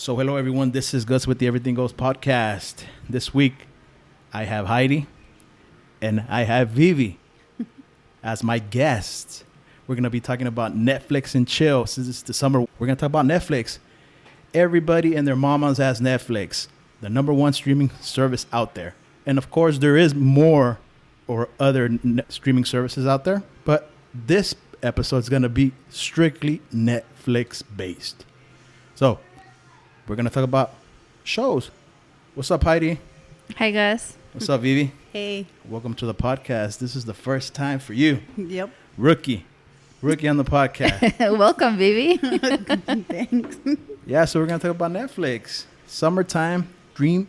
So hello everyone, this is Gus with the Everything Goes podcast. This week I have Heidi and I have Vivi as my guests. We're going to be talking about Netflix and chill. Since it's the summer, we're going to talk about Netflix. Everybody and their mamas has Netflix, the number one streaming service out there. And of course there is more or other streaming services out there, but this episode is going to be strictly Netflix based. So we're going to talk about shows. What's up, Heidi? Hi, Gus. What's up, Vivi? Hey. Welcome to the podcast. This is the first time for you. Yep. Rookie on the podcast. Welcome, Vivi. Thanks. Yeah, so we're going to talk about Netflix. Summertime, dream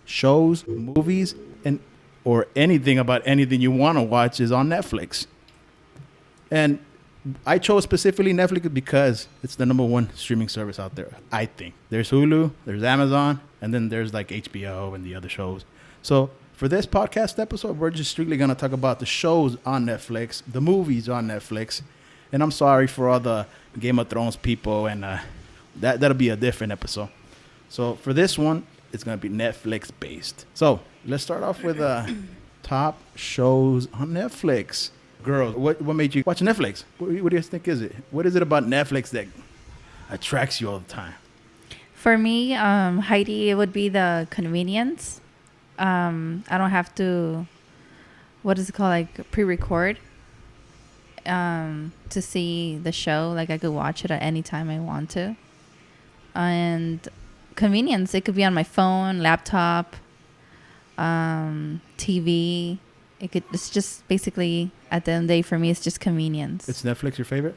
shows, movies, and or anything about anything you want to watch is on Netflix. And I chose specifically Netflix because it's the number one streaming service out there, I think. There's Hulu, there's Amazon, and then there's like HBO and the other shows. So for this podcast episode, we're just strictly going to talk about the shows on Netflix, the movies on Netflix. And I'm sorry for all the Game of Thrones people, and that'll be a different episode. So for this one, it's going to be Netflix based. So let's start off with top shows on Netflix. Girls, what made you watch Netflix? What do you think is it? What is it about Netflix that attracts you all the time? For me, Heidi, it would be the convenience. I don't have to, what is it called, like pre-record to see the show. Like I could watch it at any time I want to. And convenience, it could be on my phone, laptop, TV. It's just basically, at the end of the day, for me, it's just convenience. Is Netflix your favorite?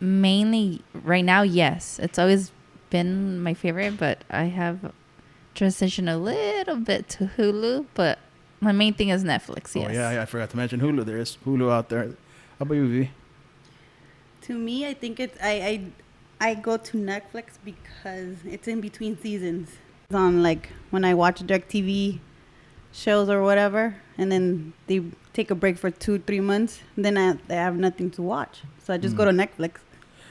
Mainly, right now, yes. It's always been my favorite, but I have transitioned a little bit to Hulu, but my main thing is Netflix, yes. Oh, yeah, I forgot to mention Hulu. There is Hulu out there. How about you, Vivi? To me, I think it's I go to Netflix because it's in between seasons. It's on like when I watch DirecTV shows or whatever, and then they take a break for 2-3 months, then I have nothing to watch, so I just go to Netflix.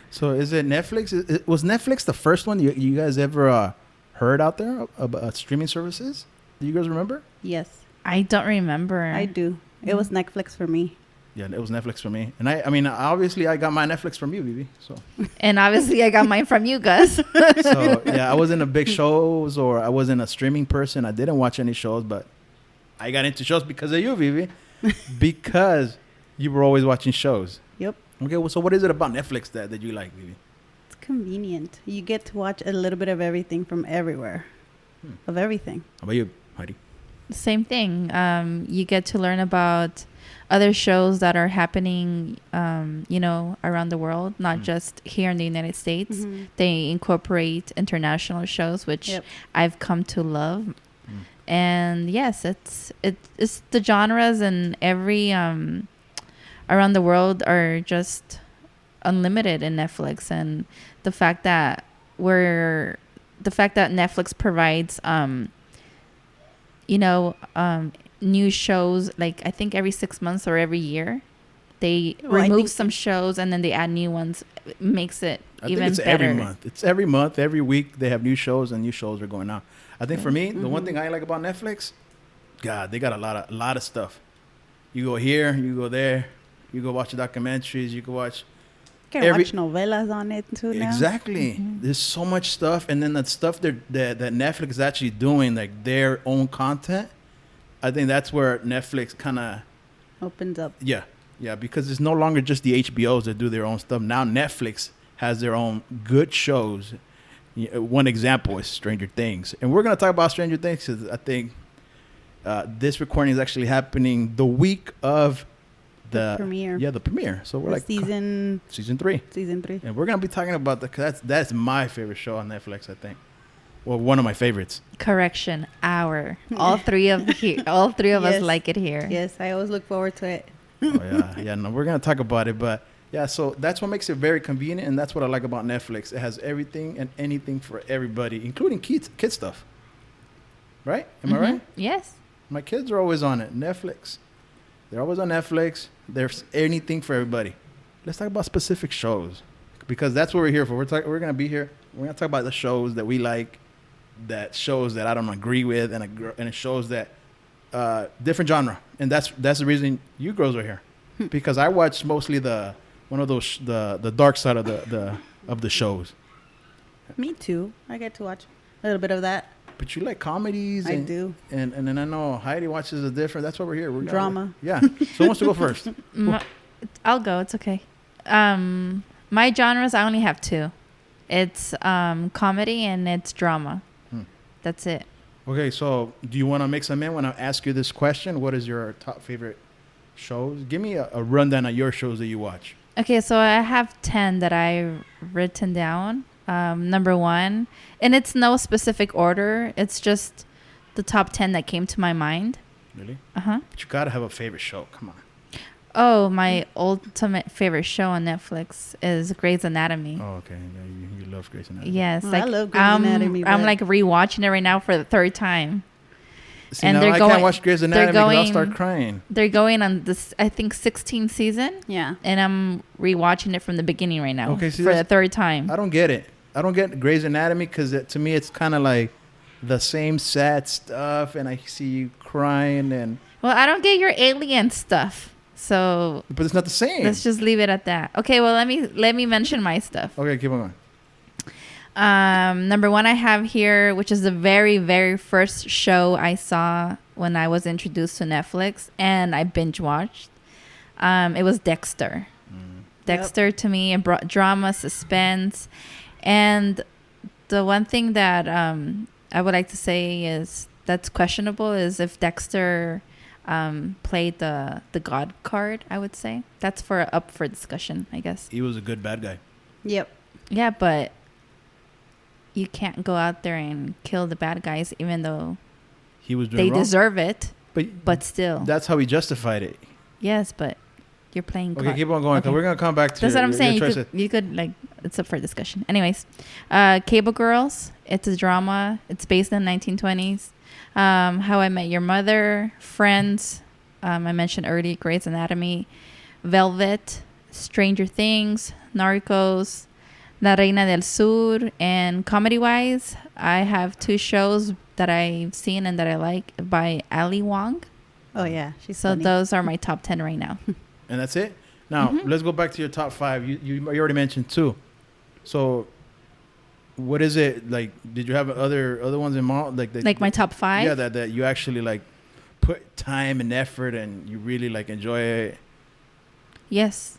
So is it Netflix? Was Netflix the first one you guys ever heard out there about streaming services? Do you guys remember? Yes, I don't remember. I do. It was Netflix for me. Yeah, it was Netflix for me. And I mean, obviously I got my Netflix from you, Vivi. So. And obviously I got mine from you, Gus. So yeah, I wasn't a big shows, or I wasn't a streaming person. I didn't watch any shows, but I got into shows because of you, Vivi. Because you were always watching shows. Yep. Okay, well, so what is it about Netflix that you like, Vivi? It's convenient. You get to watch a little bit of everything from everywhere. Of everything. How about you, Heidi? Same thing. You get to learn about other shows that are happening, around the world, not just here in the United States. Mm-hmm. They incorporate international shows, which I've come to love. And yes, it's the genres and every around the world are just unlimited in Netflix, and the fact that Netflix provides new shows, like I think every 6 months or every year they remove some shows and then they add new ones. It makes it even better. Every month. It's every month, every week they have new shows, and new shows are going out. I think for me, the one thing I like about Netflix, God, they got a lot of stuff. You go here, you go there, you go watch the documentaries, you can watch. You can watch novelas on it too now. Exactly. Mm-hmm. There's so much stuff, and then that stuff that Netflix is actually doing, like their own content. I think that's where Netflix kind of opens up. Yeah, because it's no longer just the HBOs that do their own stuff. Now Netflix has their own good shows. One example is Stranger Things. And we're going to talk about Stranger Things because I think this recording is actually happening the week of the premiere. Yeah, the premiere. So we're season 3. Season 3. And we're going to be talking about that's my favorite show on Netflix, I think. Well, one of my favorites. Correction, all three of us like it here. Yes, I always look forward to it. Oh, yeah. No, we're going to talk about it, but yeah, so that's what makes it very convenient, and that's what I like about Netflix. It has everything and anything for everybody, including kid stuff. Right? Am I right? Yes. My kids are always on it. Netflix. They're always on Netflix. There's anything for everybody. Let's talk about specific shows, because that's what we're here for. We're going to be here. We're going to talk about the shows that we like, that shows that I don't agree with, and it shows that different genre, and that's the reason you girls are here, because I watch mostly the dark side of the shows. Me too. I get to watch a little bit of that. But you like comedies. I do. And then I know Heidi watches a different. That's why we're here. We're drama. Yeah. So who wants to go first? I'll go. It's okay. My genres, I only have two. It's comedy and it's drama. That's it. Okay, so do you want to mix them in when I ask you this question? What is your top favorite shows? Give me a rundown of your shows that you watch. Okay, so I have 10 that I've written down. Number 1, and it's no specific order. It's just the top 10 that came to my mind. Really? Uh-huh. But you got to have a favorite show. Come on. Oh, my ultimate favorite show on Netflix is Grey's Anatomy. Oh, okay. Yeah, you love Grey's Anatomy. Yes. I love Grey's Anatomy. I'm like rewatching it right now for the 3rd time. See, and I can't watch Grey's Anatomy because I'll start crying. They're going on this, I think, 16th season. Yeah. And I'm rewatching it from the beginning right now. Okay, see, for the 3rd time. I don't get it. I don't get Grey's Anatomy because to me it's kind of like the same sad stuff, and I see you crying and. Well, I don't get your alien stuff, so. But it's not the same. Let's just leave it at that. Okay, well let me mention my stuff. Okay, keep on going. Number 1 I have here, which is the very, very first show I saw when I was introduced to Netflix, and I binge watched. It was Dexter. Dexter to me, it brought drama, suspense. And the one thing that I would like to say is that's questionable is if Dexter played the God card, I would say. That's up for discussion, I guess. He was a good bad guy. Yep. Yeah, but you can't go out there and kill the bad guys even though he was doing they wrong. deserve it. But still. That's how he justified it. Yes, but you're playing God. Okay, keep on going because we're going to come back to that's what I'm saying. Your you could like, it's up for discussion. Anyways, Cable Girls. It's a drama. It's based in the 1920s. How I Met Your Mother, Friends. I mentioned earlier, Grey's Anatomy, Velvet, Stranger Things, Narcos, La Reina del Sur, and comedy-wise, I have 2 shows that I've seen and that I like by Ali Wong. Oh yeah, she's so funny. Those are my top 10 right now. And that's it. Now let's go back to your top 5. You already mentioned 2. So, what is it like? Did you have other ones in mind? Like my top 5? Yeah, that you actually like put time and effort and you really like enjoy it. Yes.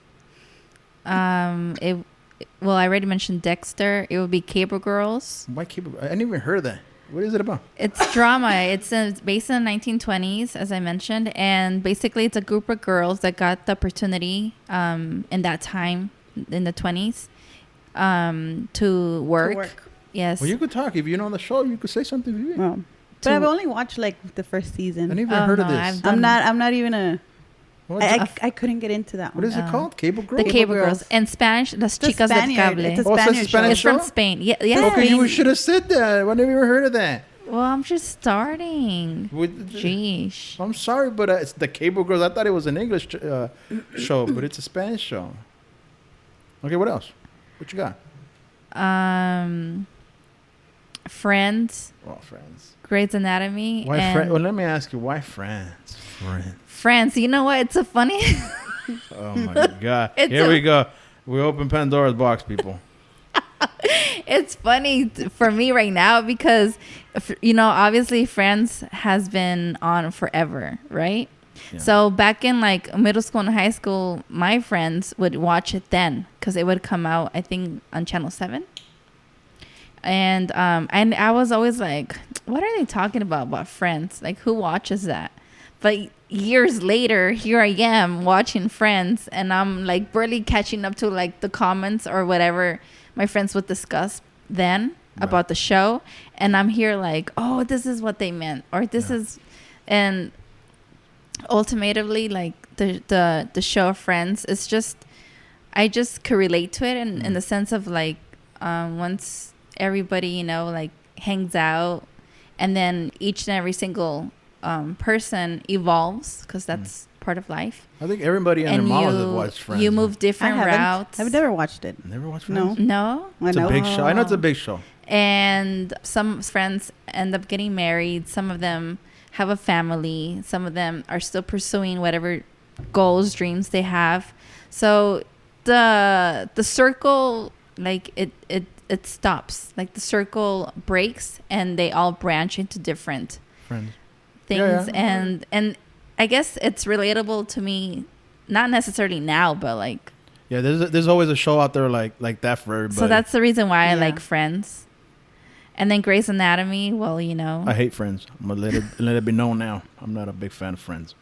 Well, I already mentioned Dexter. It would be Cable Girls. Why Cable? I didn't even heard of that. What is it about? It's drama. It's based in the 1920s, as I mentioned. And basically, it's a group of girls that got the opportunity in that time, in the 20s, to work. Yes. Well, you could talk. If you're on the show, you could say something. Vivi. Well, but I've only watched like the first season. I never heard of this. I'm not even a... I couldn't get into that one. What is it called? Cable Girls? The Cable Girls. In Spanish, Las Chicas del Cable. It's a Spanish show. It's from Spain. Yeah, Okay, you should have said that. I never even heard of that. Well, I'm just starting. Jeez. I'm sorry, but it's the Cable Girls. I thought it was an English show, but it's a Spanish show. Okay, what else? What you got? Friends. Well, Friends. Grey's Anatomy. Why Friends? Well, let me ask you, why Friends? Friends. You know what? It's a funny... Oh, my God. Here we go. We open Pandora's box, people. It's funny for me right now because, obviously Friends has been on forever, right? Yeah. So back in like middle school and high school, my friends would watch it then because it would come out, I think, on Channel 7. And I was always like, what are they talking about Friends? Like, who watches that? But years later, here I am watching Friends, and I'm like barely catching up to like the comments or whatever my friends would discuss then about the show. And I'm here like, oh, this is what they meant, or this is, and ultimately like the show Friends is just, I just could relate to it in the sense of like, once everybody, like hangs out, and then each and every single person evolves because that's part of life. I think everybody and their mamas have watched Friends. You move different routes. I've never watched it. Never watched Friends? No? It's a big show. I know it's a big show. And some friends end up getting married. Some of them have a family. Some of them are still pursuing whatever goals, dreams they have. So the circle, like it stops. Like the circle breaks, and they all branch into different Friends. things. Yeah. And I guess it's relatable to me, not necessarily now, but like. Yeah, there's always a show out there like that for everybody. So that's the reason why I Yeah. like Friends. And then Grey's Anatomy, well, you know. I hate Friends. I'm gonna let it be known now. I'm not a big fan of Friends.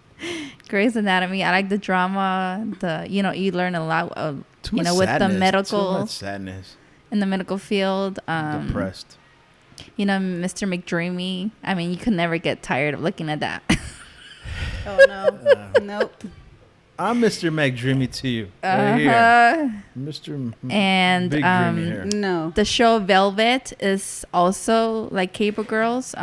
Grey's Anatomy, I like the drama. You learn a lot of, Too much with sadness. the medical, Too much sadness. in the medical field. Depressed. Mr. McDreamy. I mean, you could never get tired of looking at that. Oh no, nope. I'm Mr. McDreamy to you. Right here. Mr. And Big Dreamy here. No. the show Velvet is also like Cable Girls.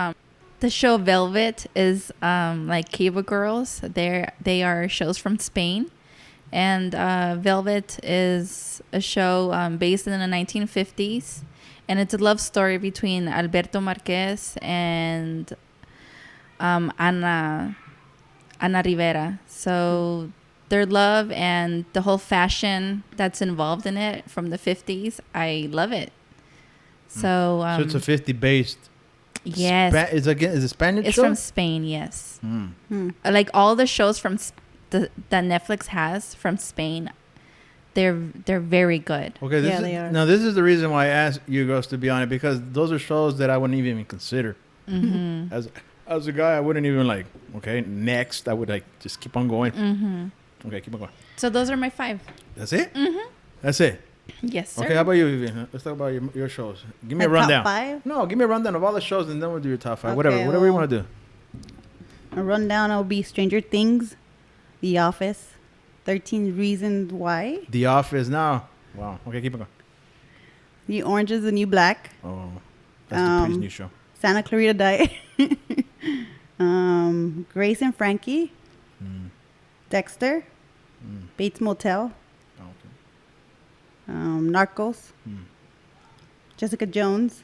The show Velvet is like Cable Girls. They are shows from Spain. And Velvet is a show based in the 1950s. And it's a love story between Alberto Marquez and Ana Rivera. So their love and the whole fashion that's involved in it from the 50s, I love it. So So it's a 50 based. yes, Is it Spanish it's show? from Spain. Yes, Mm. like all the shows from that Netflix has from Spain, they're very good. Okay, Yeah, they are. Now this is the reason why I asked you girls to be on it, because those are shows that I wouldn't even consider. Mm-hmm. As a guy, I wouldn't even like. Okay, next I would like just keep on going. Mm-hmm. Okay, keep on going. So those are my 5. That's it. Mm-hmm. That's it. Yes, sir. Okay, how about you, Vivi? Let's talk about your shows. Give me a My top rundown. 5? No, give me a rundown of all the shows, and then we'll do your top 5. Okay, Whatever you well- want to do. A rundown will be Stranger Things, The Office, 13 Reasons Why, The Office now. Wow. Okay, keep on going. The Orange is the New Black, Oh, that's the pretty new show. Santa Clarita Diet, Grace and Frankie, Mm. Dexter, Mm. Bates Motel, Oh, okay. Narcos, Mm. Jessica Jones.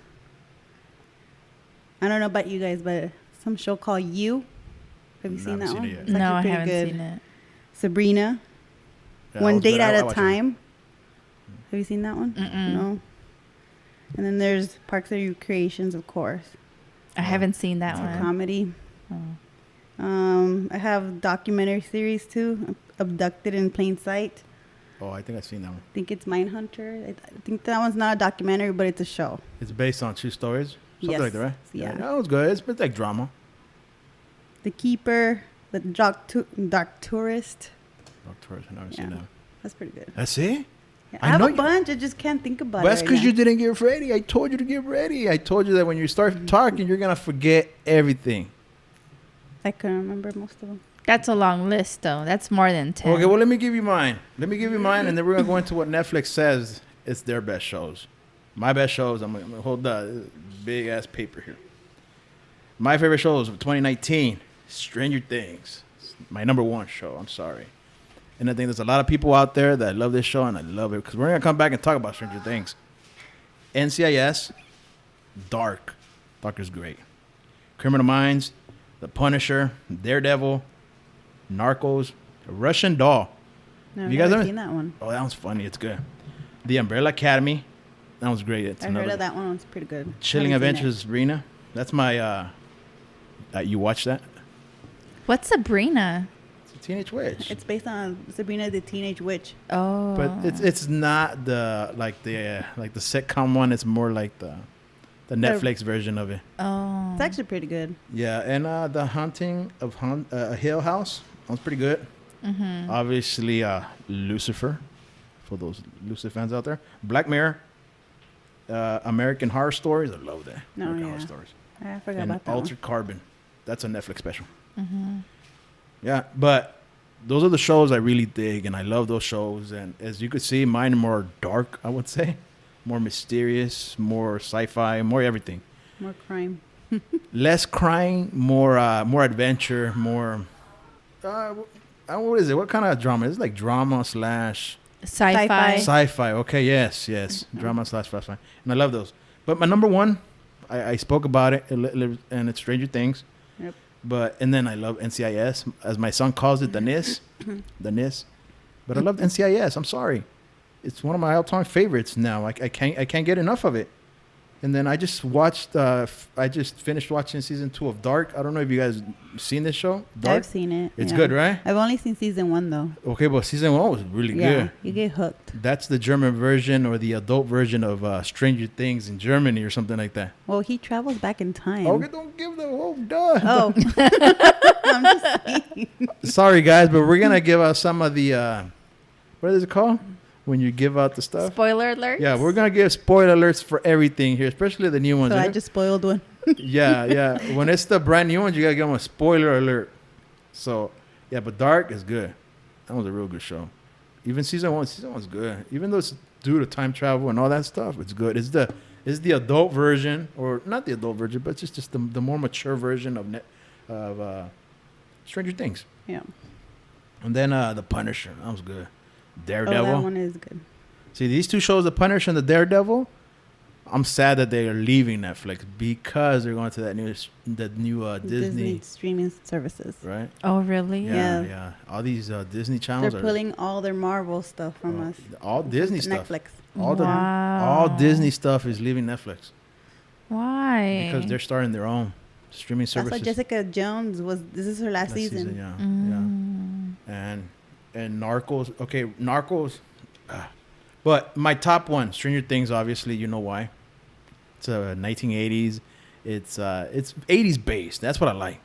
I don't know about you guys, but some show called You. Have you No, I seen haven't that seen one? it yet. It's No, I actually haven't pretty good. seen it. Sabrina, Yeah, One that was Date good. at I a watched it. Time. Have you seen that one? Mm-mm. No. And then there's Parks and Recreations, of course. I haven't seen that It's a one. comedy. Oh. I have documentary series too, Abducted in Plain Sight. Oh, I think I've seen that one. I think it's Mindhunter. I think that one's not a documentary, but it's a show. It's based on true stories. Something Yes. like that, right? Yeah. That was good. It's like drama. The Keeper, The Dark Tourist. Doctors, I've never Yeah. seen that. That's pretty good. That's it? Yeah, I I have know a you- bunch. I just can't think about That's it. because Right you now. didn't get ready. I told you to get ready. I told you that when you start talking, you're going to forget everything. I couldn't remember most of them. That's a long list, though. That's more than 10. Okay, well, let me give you mine. And then we're going to go into what Netflix says is their best shows. My best shows, I'm going to hold the big-ass paper here. My favorite shows of 2019, Stranger Things. It's my number 1 show. I'm sorry. And I think there's a lot of people out there that love this show, and I love it because we're going to come back and talk about Stranger Things. NCIS, Dark. Dark is great. Criminal Minds, The Punisher, Daredevil, Narcos, Russian Doll. No, You I've guys never haven't- seen that one. Oh, that one's funny. It's good. The Umbrella Academy. That was great. It's I heard of that one. It's pretty good. Chilling Haven't seen Adventures of Sabrina. That's my. You watch that? What's Sabrina? It's a Teenage Witch. it. It's based on Sabrina the Teenage Witch. Oh. But it's not the sitcom one. It's more like the Netflix version of it. Oh. It's actually pretty good. Yeah, and The Haunting of Hill House. That was pretty good. Mm-hmm. Obviously, Lucifer, for those Lucifer fans out there. Black Mirror, American Horror Stories. I love that. No, American yeah. Horror Stories. I forgot And about that Altered Carbon. That's a Netflix special. Mm-hmm. Yeah, but those are the shows I really dig, and I love those shows. And as you could see, mine are more dark, I would say. More mysterious, more sci-fi, more everything. one. More crime. Less crying, more adventure, more... what is it? What kind of drama? It's like drama slash Sci-fi. Sci-fi. sci-fi. Okay, yes. Drama slash sci-fi. And I love those. But my number one, I spoke about it, and it's Stranger Things. Yep. And then I love NCIS, as my son calls it, the NIS, the NIS. But I love NCIS. I'm sorry, it's one of my all-time favorites now. I can't get enough of it. And then I just watched. I just finished watching season 2 of Dark. I don't know if you guys seen this show. Dark? I've seen it. It's good, right? I've only seen season 1 though. Okay, but season 1 was really good. You get hooked. That's the German version or the adult version of Stranger Things in Germany or something like that. Well, he travels back in time. Okay, don't give the whole duh. Oh, I'm just saying. Sorry, guys, but we're gonna give out some of the what is it called when you give out the stuff? Spoiler alert. Yeah, we're gonna give spoiler alerts for everything here, especially the new ones. So I right? just spoiled one. yeah. When it's the brand new ones, you gotta give them a spoiler alert. So yeah, but Dark is good. That was a real good show. Even season 1's good. Even though it's due to time travel and all that stuff, it's good. It's the adult version, or not the adult version, but it's just the more mature version of Stranger Things. Yeah. And then the Punisher, that was good. Daredevil. Oh, that one is good. See, these two shows, the Punisher and the Daredevil, I'm sad that they are leaving Netflix because they're going to that new Disney, streaming services. right? Oh, really? Yeah. All these Disney channels They're are pulling all their Marvel stuff from us. all Disney stuff. Netflix. All Disney stuff is leaving Netflix Why? because they're starting their own streaming That's services. why Jessica Jones this is her last season. Yeah. And Narcos. Okay, Narcos. But my top one, Stranger Things. Obviously, you know why. It's 1980s. It's 80s based. That's what I like.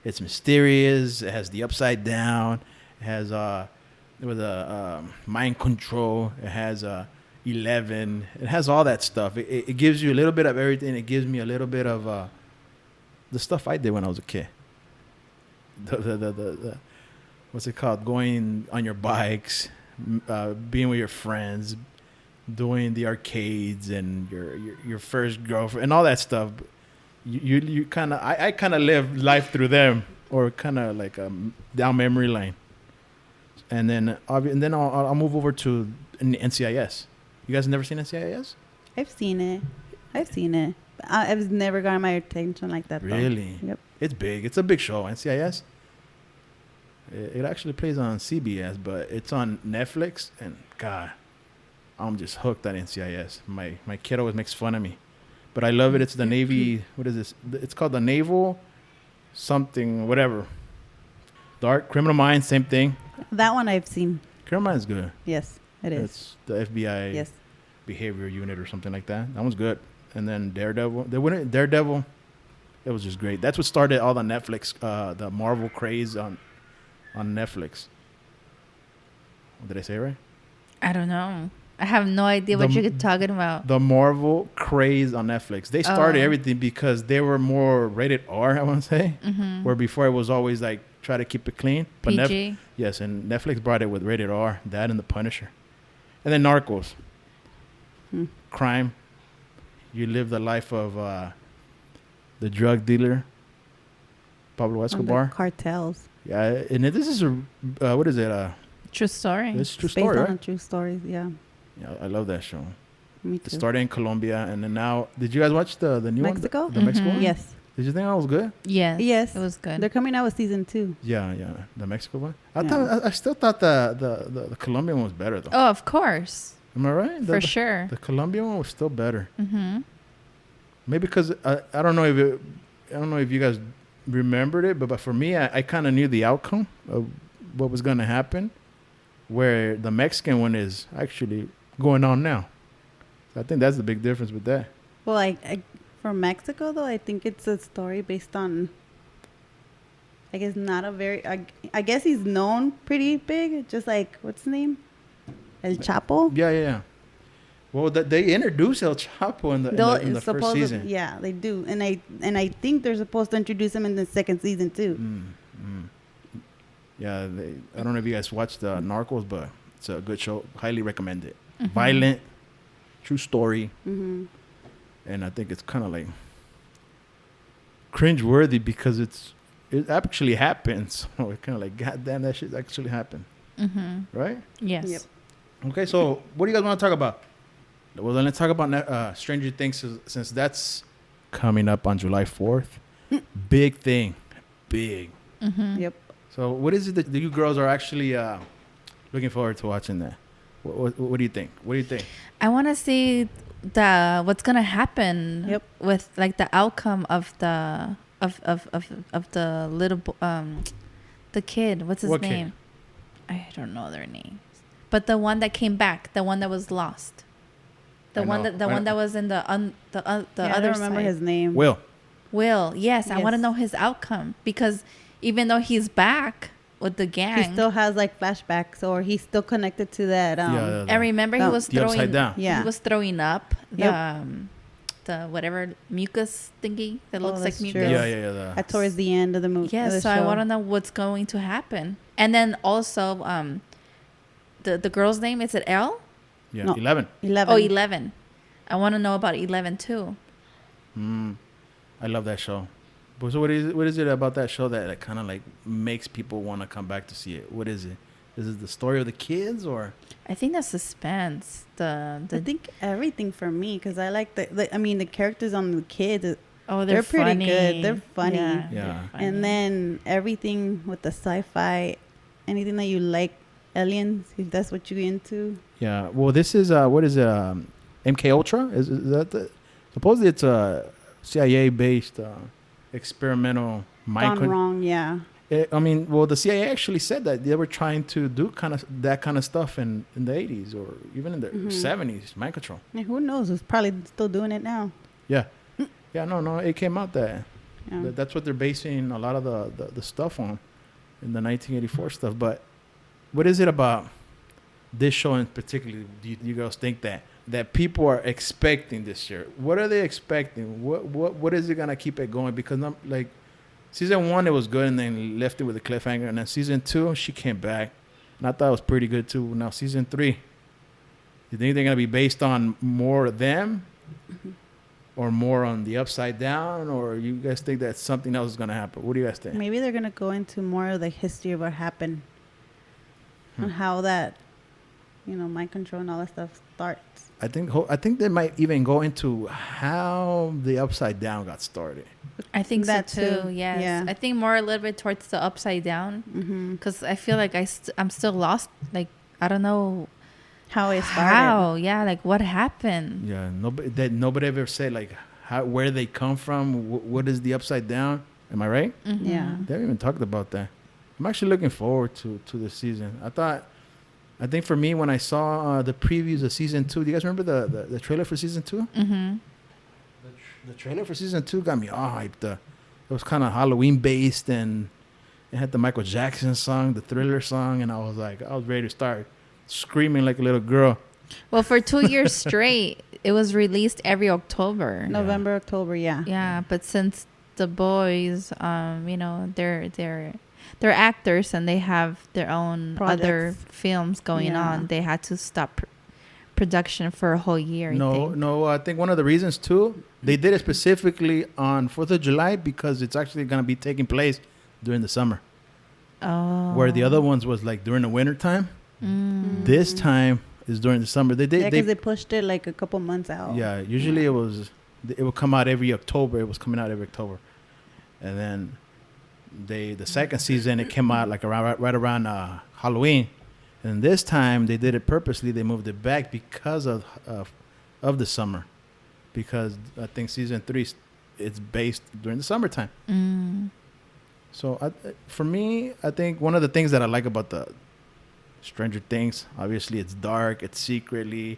It's mysterious. It has the upside down. It has with mind control. It has 11. It has all that stuff. It gives you a little bit of everything. It gives me a little bit of the stuff I did when I was a kid. The what's it called? Going on your bikes, being with your friends, doing the arcades and your first girlfriend and all that stuff. You kind of I kind of live life through them, or kind of like down memory lane. And then I'll move over to NCIS. You guys never seen NCIS? I've seen it. I've never gotten my attention like that. Really? Though. Yep. It's big. It's a big show. NCIS. It actually plays on CBS, but it's on Netflix. And God, I'm just hooked on NCIS. My kid always makes fun of me, but I love it. It's the Navy. What is this? It's called the Naval something, whatever. Dark Criminal Minds, same thing. That one I've seen. Criminal Minds is good. Yes, it is. It's the FBI Yes. behavior unit or something like that. That one's good. And then Daredevil. Daredevil. It was just great. That's what started all the Netflix, the Marvel craze on Netflix. Did I say it right? I don't know. I have no idea what you're talking about. The Marvel craze on Netflix. They started everything because they were more rated R, I want to say. Mm-hmm. Where before it was always like try to keep it clean. But PG. yes, and Netflix brought it with rated R. That and the Punisher. And then Narcos. Crime. You live the life of the drug dealer, Pablo Escobar. The cartels. Yeah, and this is what is it? True story. This is true Based story, on right? true stories. Yeah. Yeah, I love that show. Me It too. started in Colombia, and then now. Did you guys watch the new Mexico? one? The Mexico one? Yes. Did you think that was good? Yes. Yes. It was good. They're coming out with season 2. Yeah, the Mexico one. I Yeah. thought I still thought the Colombian one was better though. Oh, of course. Am I right? For sure. The Colombian one was still better. Mm-hmm. Maybe because I don't know if you guys remembered it, but for me, I kind of knew the outcome of what was going to happen, where the Mexican one is actually going on now. So I think that's the big difference with that. Well, I from Mexico though, I think it's a story based on. I guess not a very. I guess he's known pretty big, just like what's his name, El Chapo. Yeah. Well, they introduced El Chapo in the first season. Yeah, they do, and I think they're supposed to introduce him in the second season too. Yeah, I don't know if you guys watched Narcos, but it's a good show. Highly recommend it. Violent, true story, and I think it's kind of like cringe-worthy because it actually happens. So it's kind of like, God damn, that shit actually happened, right? Yes. Yep. Okay, so what do you guys want to talk about? Well, then let's talk about Stranger Things since that's coming up on July 4th. Big thing. Big. Mm-hmm. Yep. So what is it that you girls are actually looking forward to watching that? What do you think? What do you think? I want to see what's gonna happen. Yep. With like the outcome of the the little the kid. What's his What kid? name? I don't know their names. But the one that came back, the one that was lost, the I one know. that was in the I other don't remember side. his name. Will, yes, I want to Yes. know his outcome because even though he's back with the gang, He still has like flashbacks, or he's still connected to that. Yeah, I remember he No. was The Upside throwing. Down. Yeah. He was throwing up Yep. the whatever mucus thingy that looks like that's mucus. true. Yeah. At towards the end of the movie. Yes, so I want to know what's going to happen. And then also the girl's name, is it Elle? Yeah, No. 11. 11. Oh, 11. I want to know about 11 too. I love that show. But so what is it about that show that kind of like makes people want to come back to see it? What is it? Is it the story of the kids or? I think the suspense, I think everything for me, because I like the characters on the kids. they're pretty funny. good. They're funny. Yeah. they're funny. And then everything with the sci-fi, anything that you like, aliens, if that's what you're into. Yeah. Well, this is what is it? MK Ultra? Is that the? Supposedly it's a CIA based experimental Gone wrong, yeah. the CIA actually said that they were trying to do that kind of stuff in the 80s or even in the 70s, mind control. And who knows? Who's probably still doing it now. Yeah. Yeah, no, it came out that Yeah. that's what they're basing a lot of the stuff on in the 1984 stuff. But what is it about this show in particular? Do you girls think that people are expecting this year? What are they expecting? What is it gonna keep it going? Because like season 1 it was good and then left it with a cliffhanger, and then season 2 she came back and I thought it was pretty good too. Now season 3, you think they're gonna be based on more of them or more on the Upside Down, or you guys think that something else is gonna happen? What do you guys think? Maybe they're gonna go into more of the history of what happened and how that, mind control and all that stuff starts. I think they might even go into how the Upside Down got started. I think That so too. too. Yes. Yeah. I think more a little bit towards the upside down because I feel like I'm still lost. Like I don't know How it started. how. Yeah, like what happened. Yeah, nobody ever said like where they come from. What is the Upside Down? Am I right? Mhm. Yeah. They haven't even talked about that. I'm actually looking forward to the season. I think for me when I saw the previews of season 2, do you guys remember the trailer for season 2? Mhm. The trailer for season 2 got me all hyped. It was kind of Halloween based and it had the Michael Jackson song, the Thriller song, and I was ready to start screaming like a little girl. Well, for 2 years straight, it was released every October. November, October, yeah. Yeah, but since the boys, they're actors and they have their own other Projects. films going Yeah. on. They had to stop production for a whole year. I think. I think one of the reasons too, they did it specifically on 4th of July because it's actually going to be taking place during the summer. Oh. Where the other ones was like during the winter time. This time is during the summer. They did. Yeah, because they pushed it like a couple months out. Yeah, usually it would come out every October. It was coming out every October, and then the second season it came out like right around Halloween, and this time they did it purposely. They moved it back because of the summer, because I think season 3 it's based during the summertime. So for me, I think one of the things that I like about the Stranger Things, obviously it's dark, it's secretly,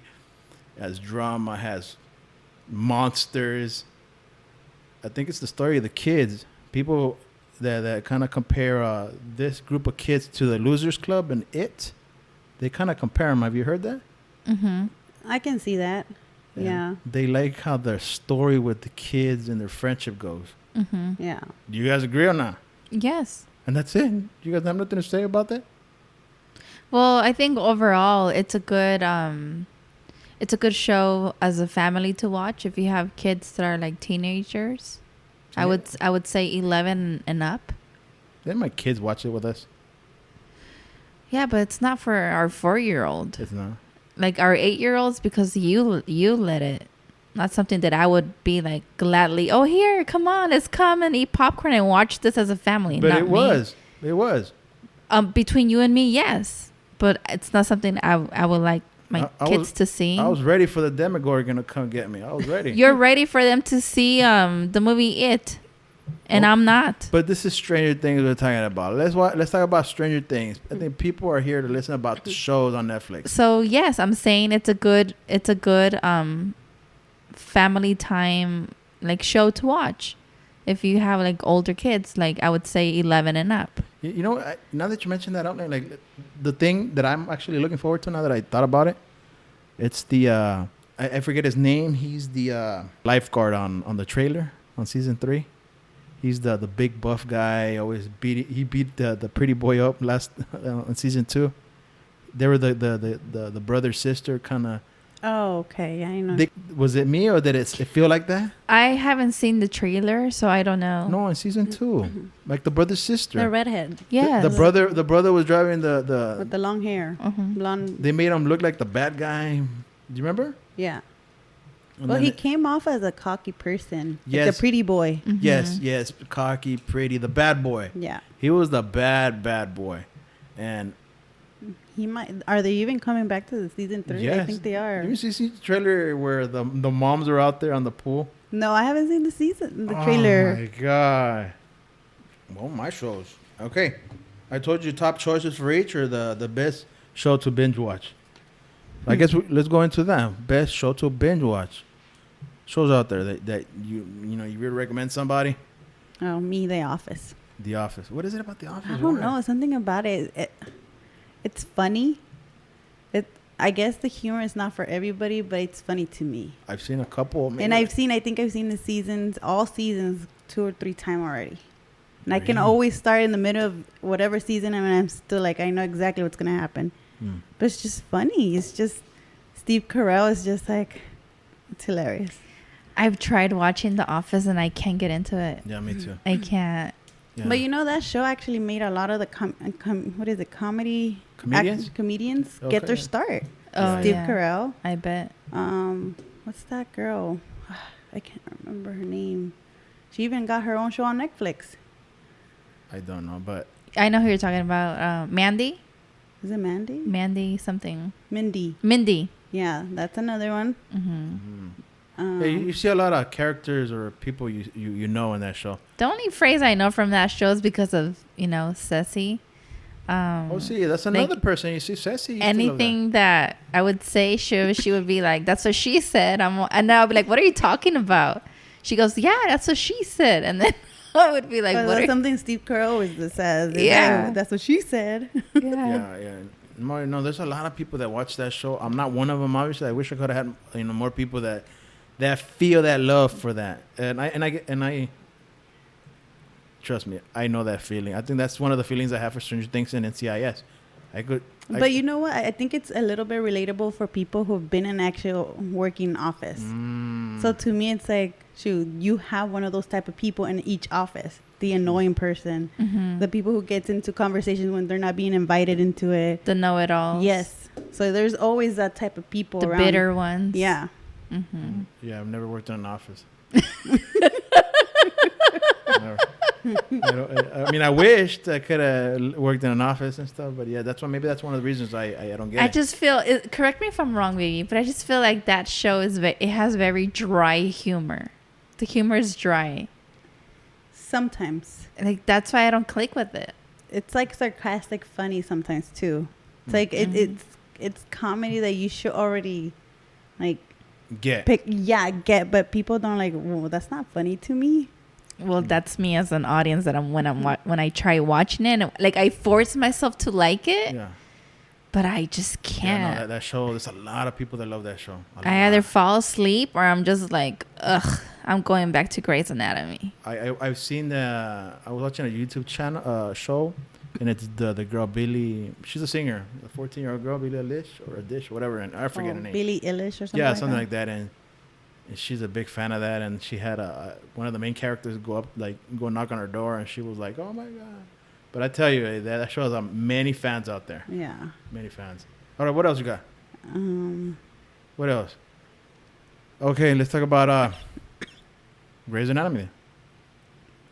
has drama, has monsters. I think it's the story of the kids. People that kind of compare this group of kids to the Losers Club and It. They kind of compare them. Have you heard that? Mm-hmm. I can see that. Yeah. They like how their story with the kids and their friendship goes. Mm-hmm. Yeah. Do you guys agree or not? Yes. And that's it. You guys have nothing to say about that? Well, I think overall it's a good show as a family to watch if you have kids that are like teenagers. I would say 11 and up. Then my kids watch it with us. Yeah, but it's not for our 4-year-old. It's not. like our 8-year-olds because you let it. Not something that I would be like gladly. Oh, here, come on, let's come and eat popcorn and watch this as a family. But not it was. It was. Between you and me, yes, but it's not something I would like my kids to see. I was ready for the Demogorgon to come get me. I was ready. You're ready for them to see the movie It, and I'm not. But this is Stranger Things we're talking about. Let's talk about Stranger Things. I think people are here to listen about the shows on Netflix. So yes, I'm saying it's a good family time like show to watch. If you have like older kids, like I would say 11 and up. You know, now that you mentioned that, like the thing that I'm actually looking forward to now that I thought about it, it's the I forget his name. He's the lifeguard on the trailer on season 3. He's the big buff guy. He beat the pretty boy up last on season 2. They were the brother sister kind of. Oh, okay. I know. Was it me or did it feel like that? I haven't seen the trailer, so I don't know. No, in season 2, like the brother sister. The redhead. Yeah. The brother was driving the with the long hair, blonde. They made him look like the bad guy. Do you remember? Yeah. And Well, then he came off as a cocky person. Yes. Like the pretty boy. Mhm. Yes, cocky, pretty, the bad boy. Yeah. He was the bad boy, and He might. Are they even coming back to the season 3? yes, I think they are. Did you see the trailer where the moms are out there on the pool? No, I haven't seen the trailer. Oh my god! Well, my shows. Okay, I told you top choices for each or the best show to binge watch. I guess let's go into that best show to binge watch. Shows out there that you would recommend somebody. Oh, me, The Office. The Office. What is it about The Office? I don't know. Something about it. It's funny. I guess the humor is not for everybody, but it's funny to me. I've seen a couple. And I think I've seen all seasons 2 or 3 times already. And I can Really? always start in the middle of whatever season, and I'm still like, I know exactly what's going to happen. But it's just funny. It's just, Steve Carell is just like, it's hilarious. I've tried watching The Office and I can't get into it. Yeah, me too. I can't. Yeah. But you know, that show actually made a lot of the comedy comedians get their start. Oh, Steve yeah. Carell. I bet. What's that girl? I can't remember her name. She even got her own show on Netflix. I don't know, but I know who you're talking about. Mandy? Is it Mandy? Mandy something. Mindy. Yeah, that's another one. Mm-hmm. yeah, you see a lot of characters or people you know in that show. The only phrase I know from that show is because of, Ceci. See, that's another person. You see, Ceci. Anything that I would say, she would be like, that's what she said. And I'll be like, what are you talking about? She goes, yeah, that's what she said. And then I would be like, that's something Steve Carell always says. Yeah. That's what she said. Yeah. No, there's a lot of people that watch that show. I'm not one of them, obviously. I wish I could have had more people that feel that love for that. And I trust me, I know that feeling. I think that's one of the feelings I have for Stranger Things and NCIS. But you know what? I think it's a little bit relatable for people who've been in actual working office. So to me, it's like, shoot, you have one of those type of people in each office. The annoying person. Mm-hmm. The people who gets into conversations when they're not being invited into it. The know-it-alls. Yes. So there's always that type of people The around. bitter ones. Yeah. Mm-hmm. Yeah, I've never worked in an office. I wished I could have worked in an office and stuff, but yeah, maybe that's one of the reasons I don't get it. I just feel, correct me if I'm wrong, Vivi, but I just feel like that show it has very dry humor. The humor is dry. Sometimes. Like, that's why I don't click with it. It's like sarcastic funny sometimes too. It's like it's comedy that you should already like get. But people don't like, well, that's not funny to me. Well, that's me as an audience that when I try watching it, and, like, I force myself to like it, but I just can't. Yeah, no, that show, there's a lot of people that love that show. I either fall asleep or I'm just like, ugh, I'm going back to Grey's Anatomy. I've seen I was watching a YouTube channel show, and it's the girl Billie. She's a singer, a 14-year-old girl, Billie Eilish, whatever, and I forget her name. Billie Eilish or something. Yeah, something like that, and she's a big fan of that, and she had one of the main characters go knock on her door, and she was like, "Oh my god!" But I tell you, that show has many fans out there. Yeah, many fans. All right, what else you got? What else? Okay, let's talk about Grey's Anatomy.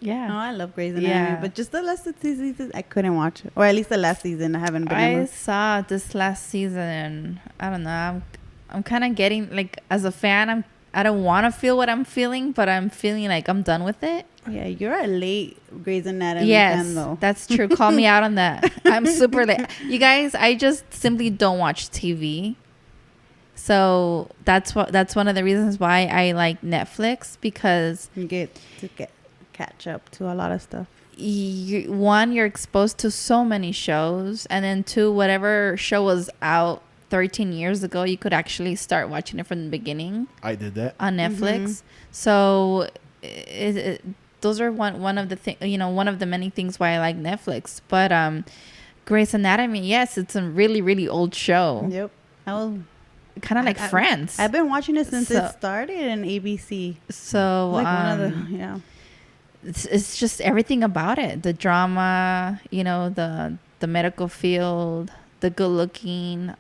Oh, I love Grey's Anatomy, Yeah. but just the last two seasons, I couldn't watch it. Or at least the last season, I haven't been I able. saw this last season, and I don't know. I'm kind of getting like, as a fan, I don't want to feel what I'm feeling, but I'm feeling like I'm done with it. Yeah, you're a late Grey's Anatomy Yes, fan, though. that's true. Call me out on that. I'm super late. You guys, I just simply don't watch TV. So that's one of the reasons why I like Netflix, because You get catch up to a lot of stuff. you're exposed to so many shows, and then two, whatever show was out 13 years ago, you could actually start watching it from the beginning I did that. on Netflix. So those are one of the one of the many things why I like Netflix. But Grey's Anatomy, yes, it's a really, really old show. Yep. I was Kind of like Friends. I've been watching it since So- it started in ABC. So Like one of the it's just everything about it, the drama, the medical field, the good looking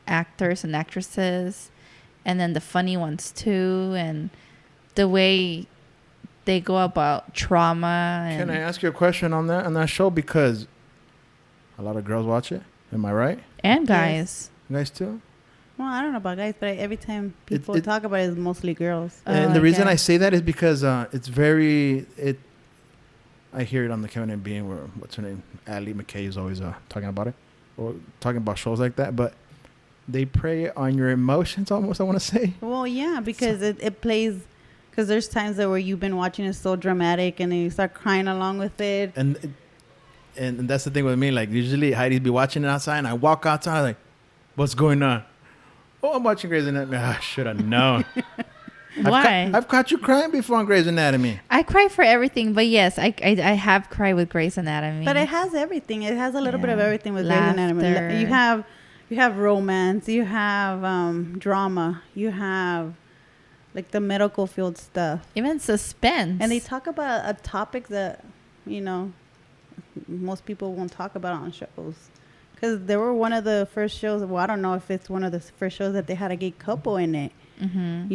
actors and actresses, and then the funny ones too, and the way they go about trauma. And Can I ask you a question on that show? Because a lot of girls watch it. Am I right? and guys. You guys too? Well, I don't know about guys, but every time people it- talk about it, it's mostly girls. And the reason okay. I say that is because it's very I hear it on the Kevin and Bean where what's her name, Allie McKay is always talking about it or talking about shows like that. But they prey on your emotions almost. I want to say. Well, yeah, because it plays. Because there's times that where you've been watching it so dramatic and then you start crying along with it. And that's the thing with me. Like usually Heidi's be watching it outside, and I walk outside like, "What's going on?" Oh, I'm watching Grey's Anatomy. I should have known. Why? I've caught you crying before on Grey's Anatomy. I cry for everything, but yes, I have cried with Grey's Anatomy. But it has everything. It has a little bit of Yeah. everything with Grey's Anatomy. Laughter. You have romance. You have drama. You have like the medical field stuff. Even suspense. And they talk about a topic that, most people won't talk about on shows. Because they were one of the first shows. Well, I don't know if it's one of the first shows that they had a gay couple in it. Mm-hmm.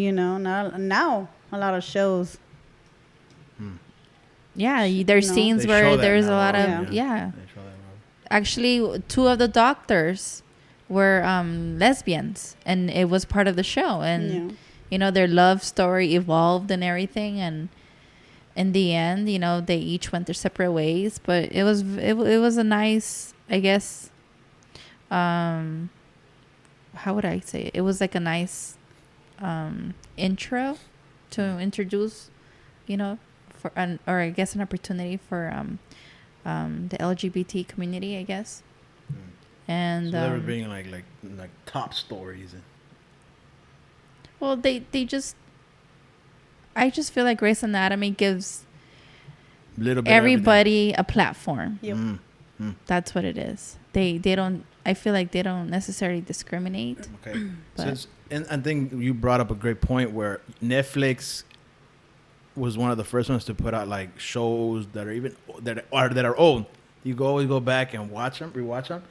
Now a lot of shows. Yeah, there's No. scenes They where show that there's a now, lot right? of Yeah. They show that now. Actually, two of the doctors were lesbians, and it was part of the show. And their love story evolved and everything. And in the end, they each went their separate ways. But it was a nice, I guess. How would I say it? It was like a nice intro to introduce, or I guess an opportunity for the LGBT community, I guess. And So they were being like top stories. well, they just, I just feel like Grey's Anatomy gives Little bit everybody a platform. Yep. That's what it is. They don't. I feel like they don't necessarily discriminate. Okay. But- And I think you brought up a great point where Netflix was one of the first ones to put out like shows that are old. You can always go back and watch them, rewatch them,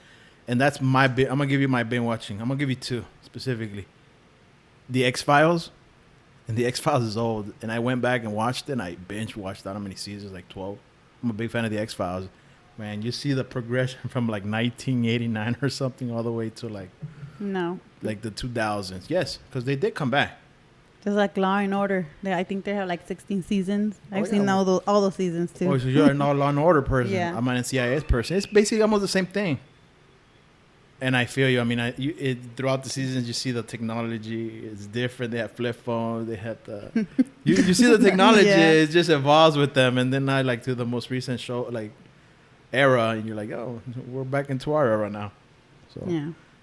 and that's my I'm gonna give you my binge watching. I'm gonna give you two specifically. The X-Files, and the X-Files is old, and I went back and watched it. And I binge watched how many seasons, like 12. I'm a big fan of the X-Files. Man, you see the progression from like 1989 or something all the way to like the 2000s. Yes, because they did come back. Just like Law and Order. I think they have like 16 seasons. I've yeah. seen all those seasons too. Oh, so you're an Law and Order person. Yeah. I'm an NCIS person. It's basically almost the same thing. And I feel you. I mean, throughout the seasons, you see the technology is different. They have flip phones. They have the... you see the technology. Yeah. It just evolves with them. And then I like to the most recent show, like era, and you're like, oh, we're back into our era now. So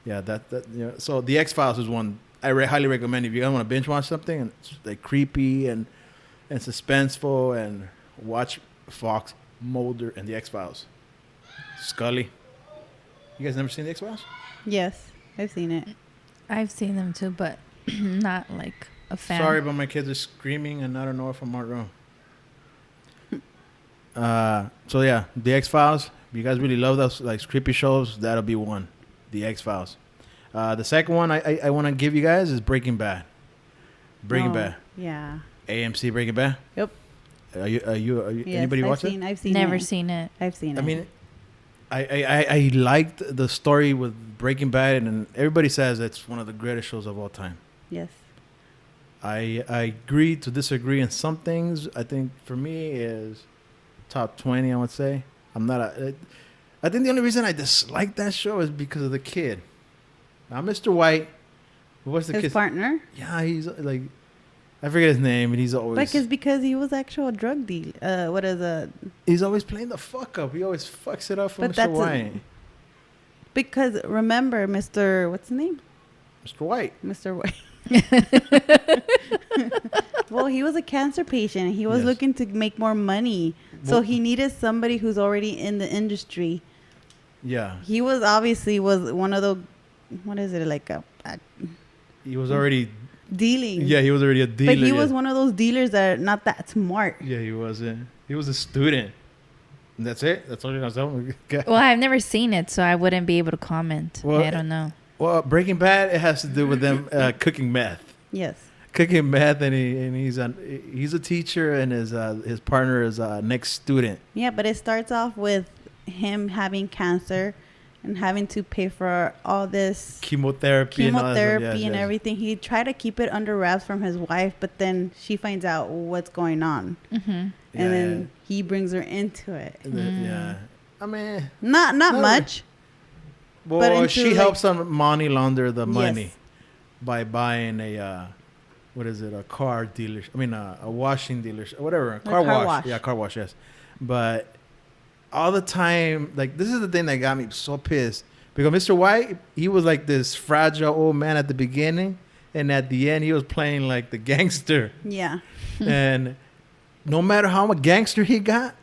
that So the X-Files is one I highly recommend if you guys want to binge watch something and it's like creepy and suspenseful, and watch Fox, Mulder, and the X-Files. Scully. You guys never seen the X-Files? Yes, I've seen it. I've seen them too, but not like a fan. Sorry, but my kids are screaming and I don't know if I'm out wrong. So yeah, the X-Files. If you guys really love those like creepy shows, that'll be one. The X-Files. The second one I want to give you guys is Breaking Bad. Breaking Bad. Yeah. AMC Breaking Bad. Yep. Are you Yes, anybody watch it? I've seen Never it. seen it. I've seen it. I mean, I liked the story with Breaking Bad, and everybody says it's one of the greatest shows of all time. yes. I agree to disagree in some things. I think for me is top 20, I would say. I think the only reason I dislike that show is because of the kid. Now, Mr. White, what's the His kid? partner. Yeah, he's like, I forget his name, and he's always Like, it's because he was actual drug deal. What is it? he's always playing the fuck up. He always fucks it up for But Mr. that's White. Because remember, Mr. What's his name? Mr. White. Mr. White. Well, he was a cancer patient. He was Yes. looking to make more money. So Well- he needed somebody who's already in the industry. Yeah, He was obviously was one of the, what is it, like a he was already. dealing. Yeah, he was already a dealer. But he yeah. was one of those dealers that are not that smart. Yeah, he wasn't. He was a student. And that's it. That's all you're gonna tell me. Okay. Well, I've never seen it, so I wouldn't be able to comment. Well, I don't know. Well, Breaking Bad, it has to do with them cooking meth. Yes. Cooking meth, and he's a teacher, and his partner is a next student. Yeah, but it starts off with him having cancer and having to pay for all this Chemotherapy and all that stuff. Yes, and yes. everything. He tried to keep it under wraps from his wife, but then she finds out what's going on. Mm-hmm. And Yeah, then he brings her into it. Yeah. I mean, Not No. much. well, into, she like- helps him money launder the money Yes. by buying a what is it? A car dealership. I mean, a washing dealership, whatever. car wash. Yeah, car wash. Yes, but all the time, like this is the thing that got me so pissed because Mr. White, he was like this fragile old man at the beginning, and at the end, he was playing like the gangster. Yeah. And no matter how much gangster he got,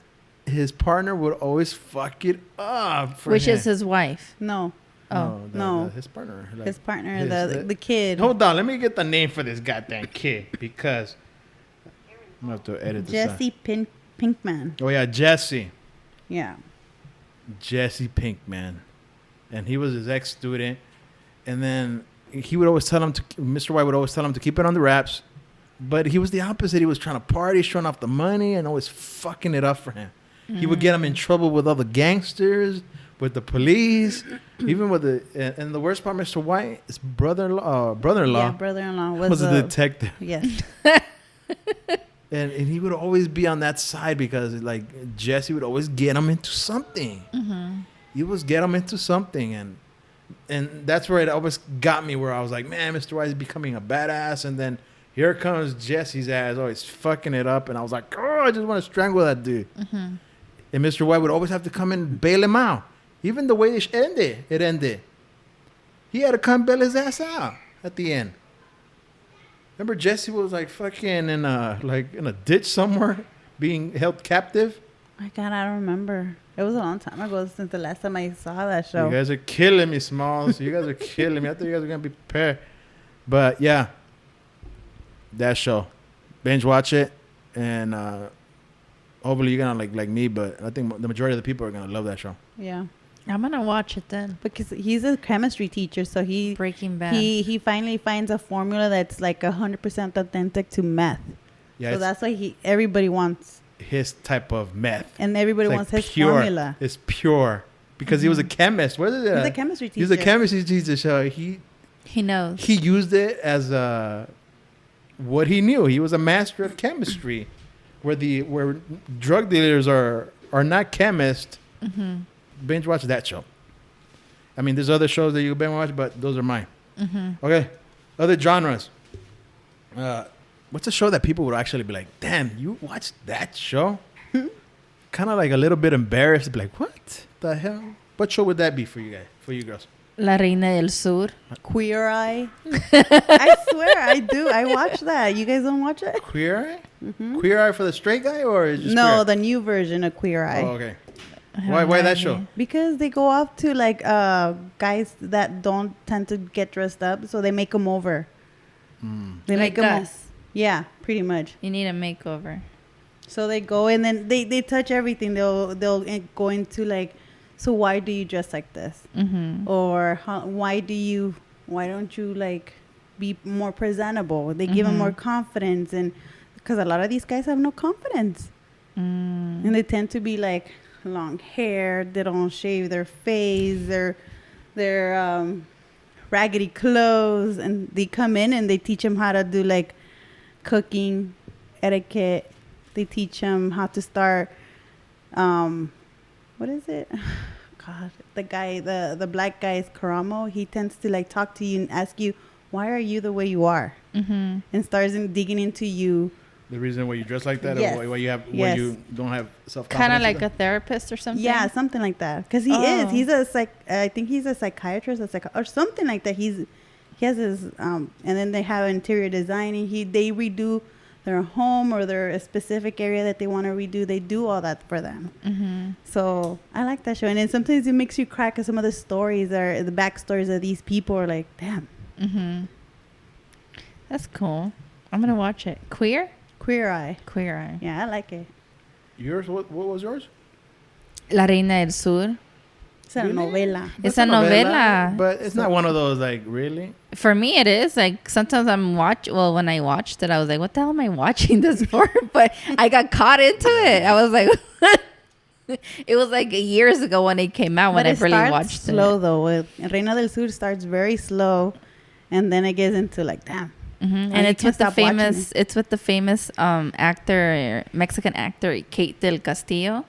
his partner would always fuck it up. For Which him. is his wife. No. Oh. His partner. Like, His partner, his- the kid. Hold on, let me get the name for this goddamn kid because I'm gonna have to edit this. Jesse Pinkman. Oh yeah, Jesse Pinkman, and he was his ex-student, and then he would always tell him to. Mr. White would always tell him to keep it on the wraps, but he was the opposite. He was trying to party, showing off the money, and always fucking it up for him. He would get him in trouble with other gangsters, with the police, even with the. And the worst part, Mr. White, his brother-in-law Yeah, brother-in-law was a detective. Yes. And he would always be on that side because like Jesse would always get him into something. Mm-hmm. He was get him into something, and that's where it always got me. Where I was like, man, Mr. White is becoming a badass, and then here comes Jesse's ass, always fucking it up, and I was like, oh, I just want to strangle that dude. Mm-hmm. And Mr. White would always have to come and bail him out. Even the way it ended. He had to come bail his ass out at the end. Remember Jesse was like fucking in a ditch somewhere, being held captive. I God, I don't remember. It was a long time ago since the last time I saw that show. You guys are killing me, Smalls. You guys are killing me. I thought you guys were gonna be prepared. But yeah, that show, binge watch it, and hopefully you're gonna like me. But I think the majority of the people are gonna love that show. Yeah. I'm gonna watch it then. Because he's a chemistry teacher, so Breaking Bad. he finally finds a formula that's like 100% authentic to meth. Yeah, So it's that's why everybody wants, his type of meth. and everybody It's like wants his pure. formula. It's pure because he was a chemist. What is it? He's a chemistry teacher. He's a chemistry teacher. So He knows. he used it as what he knew. He was a master of chemistry, where drug dealers are not chemists. Mm-hmm. Binge watch that show. I mean, there's other shows that you binge watch, but those are mine. Mm-hmm. Okay, other genres. What's a show that people would actually be like, "Damn, you watched that show?" Kind of like a little bit embarrassed, be like, "What the hell?" What show would that be for you guys? For you girls? La Reina del Sur. Queer Eye. I swear, I do. I watch that. You guys don't watch it? Queer Eye? Mm-hmm. Queer Eye for the straight guy, or is it just No, queer? the new version of Queer Eye. Oh, okay. I have Why no that idea. show? Because they go off to like guys that don't tend to get dressed up, so they make them over. They Like make them. us. Yeah, pretty much. You need a makeover. So they go and then they touch everything. They'll go into like, so why do you dress like this? Mm-hmm. Or why do you why don't you like be more presentable? They give them more confidence, and because a lot of these guys have no confidence, and they tend to be like long hair. They don't shave their face. They're raggedy clothes, and they come in and they teach them how to do like cooking etiquette. They teach them how to start. What is it? God, the guy, the black guy is Karamo. He tends to like talk to you and ask you, why are you the way you are? And starts digging into you. The reason why you dress like that, Yes. or why you have, why Yes. you don't have self-confidence. Kind of like a therapist or something. Yeah, something like that. Because he is. He's I think he's a psychiatrist, or something like that. He has his, and then they have interior designing. They redo their home or their specific area that they want to redo. They do all that for them. So I like that show. And then sometimes it makes you cry because some of the stories are, the backstories of these people are like, damn. That's cool. I'm going to watch it. Queer Eye. Queer Eye. Yeah, I like it. Yours? What was yours? La Reina del Sur. It's a novela. It's a novela. But it's not one of those, like, really? For me, it is. Like, sometimes when I watched it, I was like, what the hell am I watching this for? But I got caught into it. I was like, it was like years ago when it came out, when I really watched slow, it. though. Reina del Sur starts very slow, and then it gets into like, damn. And it's with the famous actor, Mexican actor, Kate del Castillo.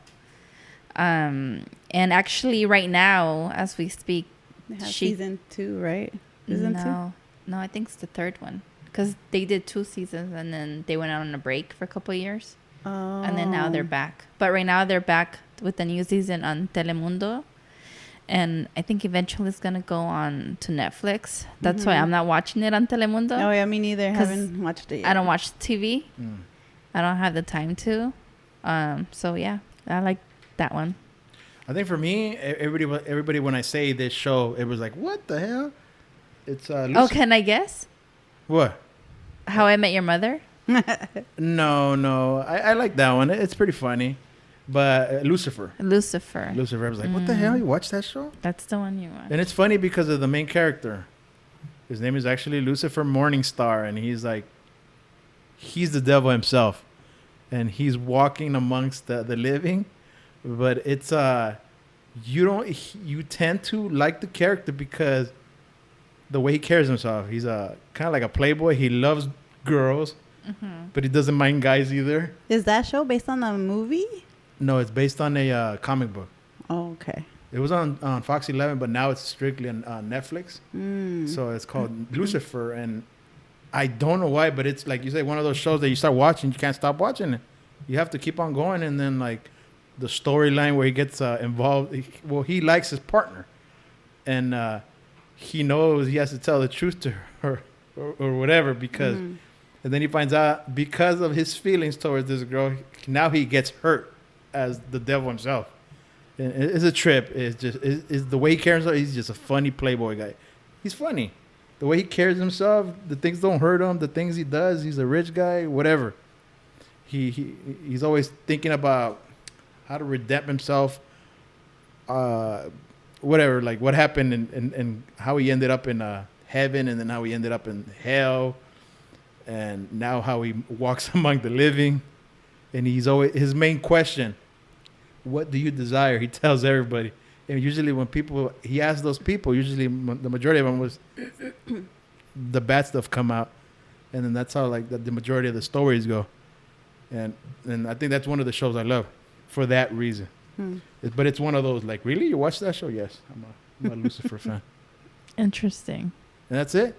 And actually right now, as we speak, They have season 2, right? Season 2? No, I think it's the third one, because they did 2 seasons and then they went out on a break for a couple of years. And then now they're back. But right now they're back with the new season on Telemundo. And I think eventually it's going to go on to Netflix. That's why I'm not watching it on Telemundo. Oh, yeah, me neither. I haven't watched it yet. I don't watch TV. I don't have the time to. So, yeah, I like that one. I think for me, everybody when I say this show, it was like, what the hell? It's can I guess? What? How I Met Your Mother? No. I like that one. It's pretty funny. But Lucifer. I was like, what the hell? You watch that show? That's the one you watch. And it's funny because of the main character. His name is actually Lucifer Morningstar. And he's the devil himself. And he's walking amongst the living. But it's, you tend to like the character because the way he carries himself. He's kind of like a playboy. He loves girls, but he doesn't mind guys either. Is that show based on a movie? No, it's based on a comic book. Oh, okay. It was on Fox 11, but now it's strictly on Netflix. So it's called Lucifer, and I don't know why, but it's like you say, one of those shows that you start watching, you can't stop watching it. You have to keep on going, and then like the storyline where he gets involved. He likes his partner, and he knows he has to tell the truth to her or whatever because, and then he finds out because of his feelings towards this girl, now he gets hurt as the devil himself. And it's a trip. It's just it's the way he carries himself. He's just a funny playboy guy. He's funny. The way he carries himself, the things don't hurt him. The things he does, he's a rich guy, whatever. He's always thinking about how to redeem himself. Whatever, like what happened and how he ended up in heaven, and then how he ended up in hell, and now how he walks among the living. And he's always, his main question, what do you desire? He tells everybody. And usually when he asks those people, usually the majority of them was the bad stuff come out. And then that's how like the majority of the stories go. And I think that's one of the shows I love for that reason. But it's one of those like, really? You watch that show? Yes. I'm a Lucifer fan. Interesting. And that's it?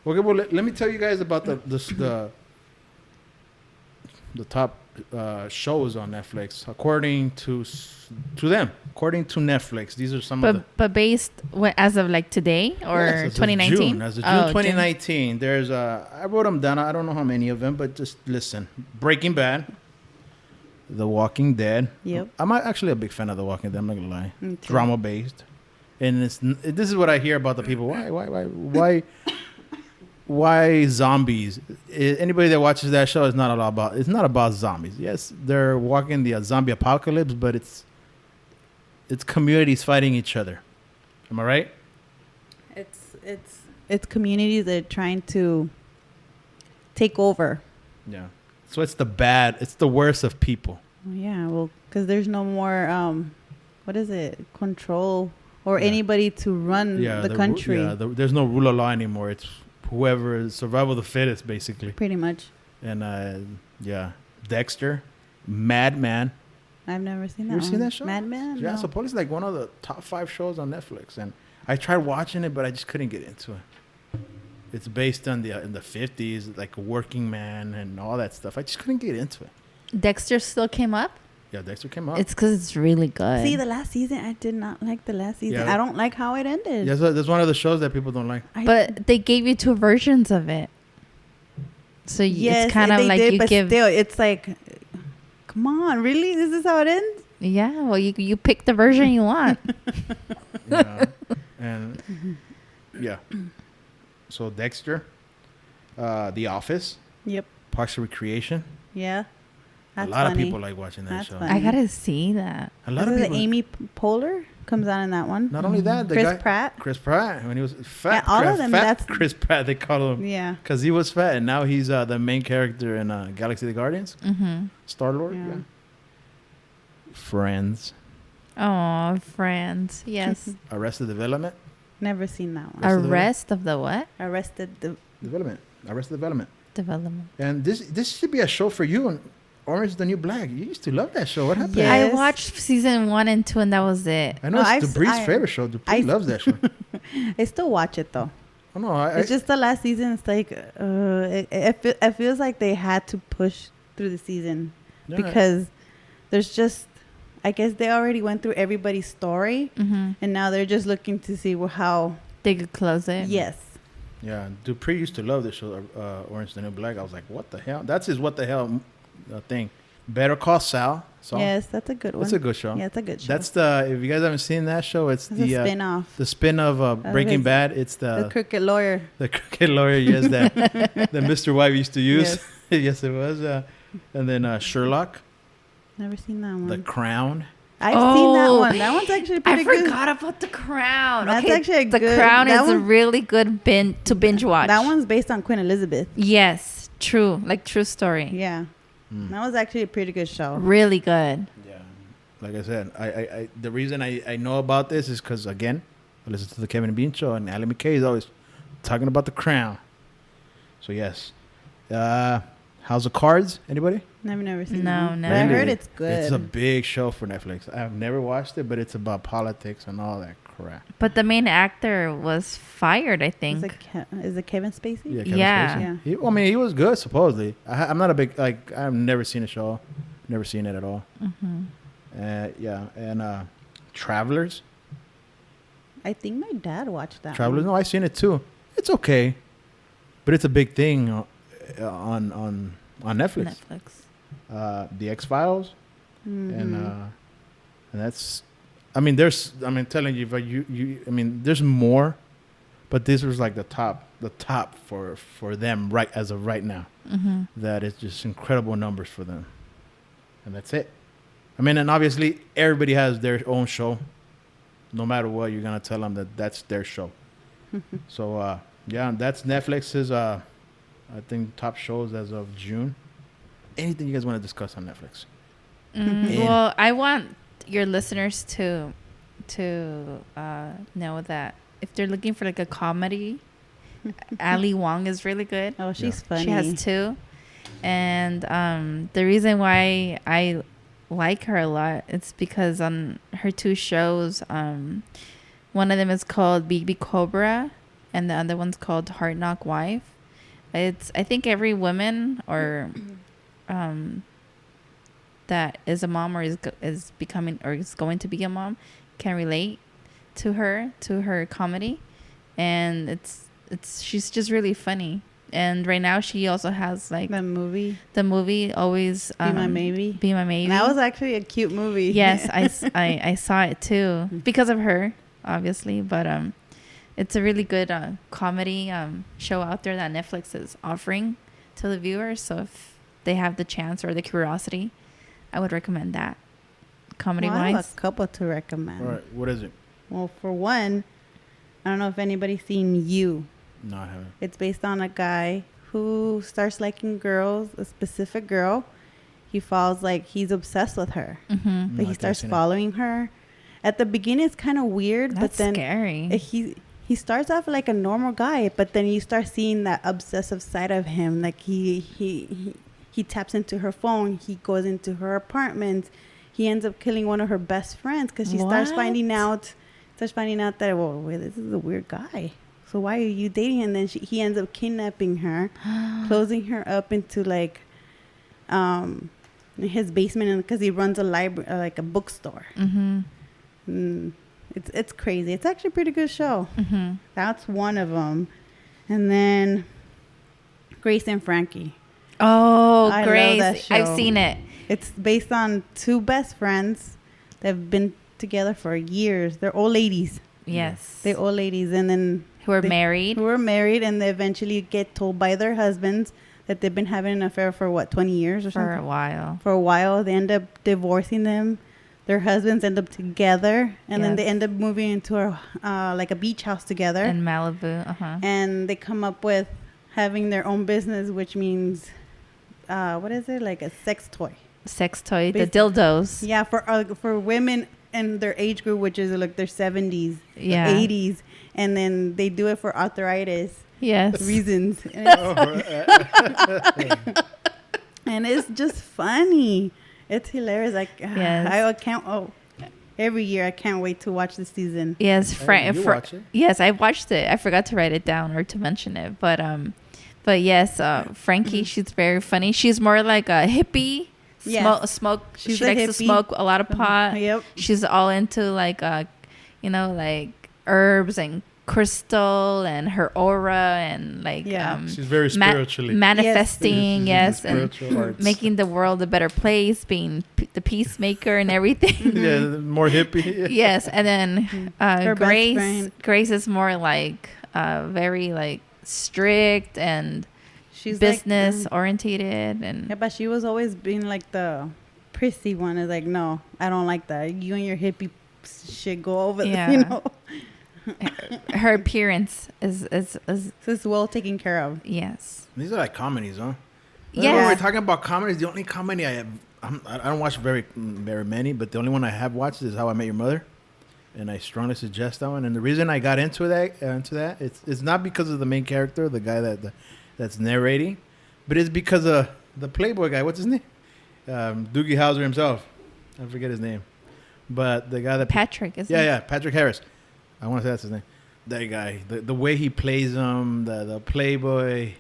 Okay, well, let me tell you guys about the top shows on Netflix according to them. According to Netflix, these are some of the. But based as of like today or 2019? As of June 2019, there's I wrote them down. I don't know how many of them, but just listen. Breaking Bad, The Walking Dead. Yep. I'm actually a big fan of The Walking Dead. I'm not gonna lie. Drama based, and this is what I hear about the people. Why zombies? Anybody that watches that show is not about zombies. Yes, they're walking the zombie apocalypse, but it's communities fighting each other. Am I right? It's it's communities that are trying to take over. Yeah. So it's the worst of people. Yeah, well, because there's no more, what is it, control or Yeah. anybody to run the country. There's no rule of law anymore. It's whoever is survival of the fittest, basically. Pretty much. And Dexter, Madman. I've never seen that. You ever seen that show? Madman? Yeah, No. supposedly it's like one of the top 5 shows on Netflix, and I tried watching it, but I just couldn't get into it. It's based on in the 50s, like a working man and all that stuff. I just couldn't get into it. Dexter still came up. Yeah, Dexter came up. It's because it's really good. See, the last season, I did not like the last season. Yeah. I don't like how it ended. Yeah, so there's one of the shows that people don't like. But they gave you 2 versions of it. So yes, it's kind of they like did, you but give. still, it's like, come on, really? This is how it ends? Yeah, well, you pick the version you want. Yeah. And yeah. So Dexter, The Office, Yep. Parks and Recreation. Yeah. That's a lot funny. of people like watching that That's show. funny. I gotta see that. A lot of people. Amy Poehler comes out in that one. Not only that, the Chris guy, Pratt. Chris Pratt, when he was fat. Yeah, all of them, Fat that's- Chris Pratt. They call him Yeah. because he was fat, and now he's the main character in Galaxy of the Guardians. Mm-hmm. Star Lord. Yeah. Yeah. Friends. Oh, Friends. Yes. Arrested Development. Never seen that one. Arrest of the what? Arrested. Development. Arrested Development. Development. And this should be a show for you. And Orange is the New Black. You used to love that show. What happened? Yeah. I Yes. watched season 1 and 2, and that was it. I know No, it's Dupree's favorite show. Dupree loves that show. I still watch it though. Oh no, It's just the last season. It's like it feels like they had to push through the season because there's just, I guess they already went through everybody's story, Mm-hmm. and now they're just looking to see how. They could close it. Yes. Yeah, Dupree used to love this show, Orange is the New Black. I was like, what the hell? That's his what the hell thing. Better Call Saul. Yes, that's a good one. That's a good show. Yeah, it's a good show. That's if you guys haven't seen that show, it's a spin-off. The spin of Breaking his- Bad. It's The crooked lawyer. the crooked lawyer, yes, that Mr. White used to use. Yes. Yes, it was. And then Sherlock, Never seen that one. The Crown. I've seen that one. That one's actually pretty I good. forgot about The Crown. That's actually a The good- Crown that is a one- really good binge watch. That one's based on Queen Elizabeth. Yes, true. Like true story. Yeah. Mm. That was actually a pretty good show. Really good. Yeah, like I said, I the reason I know about this is because again, I listen to the Kevin and Bean show, and Ally McKay is always talking about The Crown. So yes, House of Cards. Anybody? I've never seen No, that one. never. But I Really? heard it's good. It's a big show for Netflix. I've never watched it, but it's about politics and all that crap. But the main actor was fired, I think. Is it Kevin Spacey? Yeah, Kevin Yeah. Spacey. Yeah. He was good supposedly. I'm not a big I've never seen a show, never seen it at all. Mm-hmm. Yeah, and Travelers. I think my dad watched that Travelers. one. No, I've seen it too. It's okay, but it's a big thing on Netflix. The X-Files. Mhm. And that's, I mean, telling you, but there's more, but this was like the top for them right as of right now. Mm-hmm. That is just incredible numbers for them, and that's it. I mean, and obviously everybody has their own show. No matter what, you're gonna tell them that that's their show. So yeah, that's Netflix's. I think top shows as of June. Anything you guys want to discuss on Netflix? Well, I want your listeners to know that if they're looking for like a comedy, Ali Wong is really good. Oh, she's Yeah. funny. She has 2, and the reason why I like her a lot, it's because on her 2 shows, one of them is called Baby Cobra, and the other one's called Hard Knock Wife. I think every woman or that is a mom or is becoming or is going to be a mom can relate to her comedy, and she's just really funny. And right now she also has like The movie always Be My Maybe. Be My Maybe. That was actually a cute movie. Yes, I saw it too because of her, obviously. But it's a really good comedy show out there that Netflix is offering to the viewers. So if they have the chance or the curiosity, I would recommend that. Comedy Well, I have wise, a couple to recommend. All right, what is it? Well, for one, I don't know if anybody's seen You. No, I haven't. It's based on a guy who starts liking girls, a specific girl. He falls like he's obsessed with her. Mm-hmm. But he starts following her. At the beginning, it's kind of weird, That's but then scary. He starts off like a normal guy, but then you start seeing that obsessive side of him. Like he taps into her phone. He goes into her apartment. He ends up killing one of her best friends because she starts finding out that, well, wait, this is a weird guy. So why are you dating him? And then he ends up kidnapping her, closing her up into like his basement, because he runs a library, like a bookstore. Mm-hmm. It's crazy. It's actually a pretty good show. Mm-hmm. That's one of them. And then Grace and Frankie. Oh, I Grace. love that show. I've seen it. It's based on two best friends that have been together for years. They're old ladies. Yes. They're old ladies. And then Who are married. Who are married, and they eventually get told by their husbands that they've been having an affair for 20 years or something? For a while. For a while. They end up divorcing them. Their husbands end up together, and then they end up moving into like a beach house together. In Malibu. Uh-huh. And they come up with having their own business, which means, what is it? Like a sex toy. Sex toy. The dildos. Yeah, for women in their age group, which is like their 70s, 80s. And then they do it for arthritis. Yes. Reasons. And it's just funny. It's hilarious. Like, I can't. Every year I can't wait to watch the season. Yes, watch it? Yes, I watched it. I forgot to write it down or to mention it, but yes, Frankie, she's very funny. She's more like a hippie. Smoke. She likes to smoke a lot of pot. Yep. She's all into like like herbs and crystal and her aura and like she's very spiritually manifesting. Yes, and arts. making the world a better place, being the peacemaker and everything. Yeah, more hippie. Yes, and then Grace is more like very like strict and she's business orientated, and but she was always being like the prissy one. Is like, no, I don't like that. You and your hippie shit go over this, you know. Her appearance is well taken care of. Yes. These are like comedies, huh? Yeah. When we're talking about comedies, the only comedy I don't watch very many, but the only one I have watched is How I Met Your Mother, and I strongly suggest that one. And the reason I got into that it's not because of the main character, the guy that's narrating, but it's because of the Playboy guy. What's his name? Doogie Howser himself. I forget his name, but the guy that Patrick is. Yeah, Patrick Harris. I want to say that's his name. That guy, the way he plays him, the Playboy,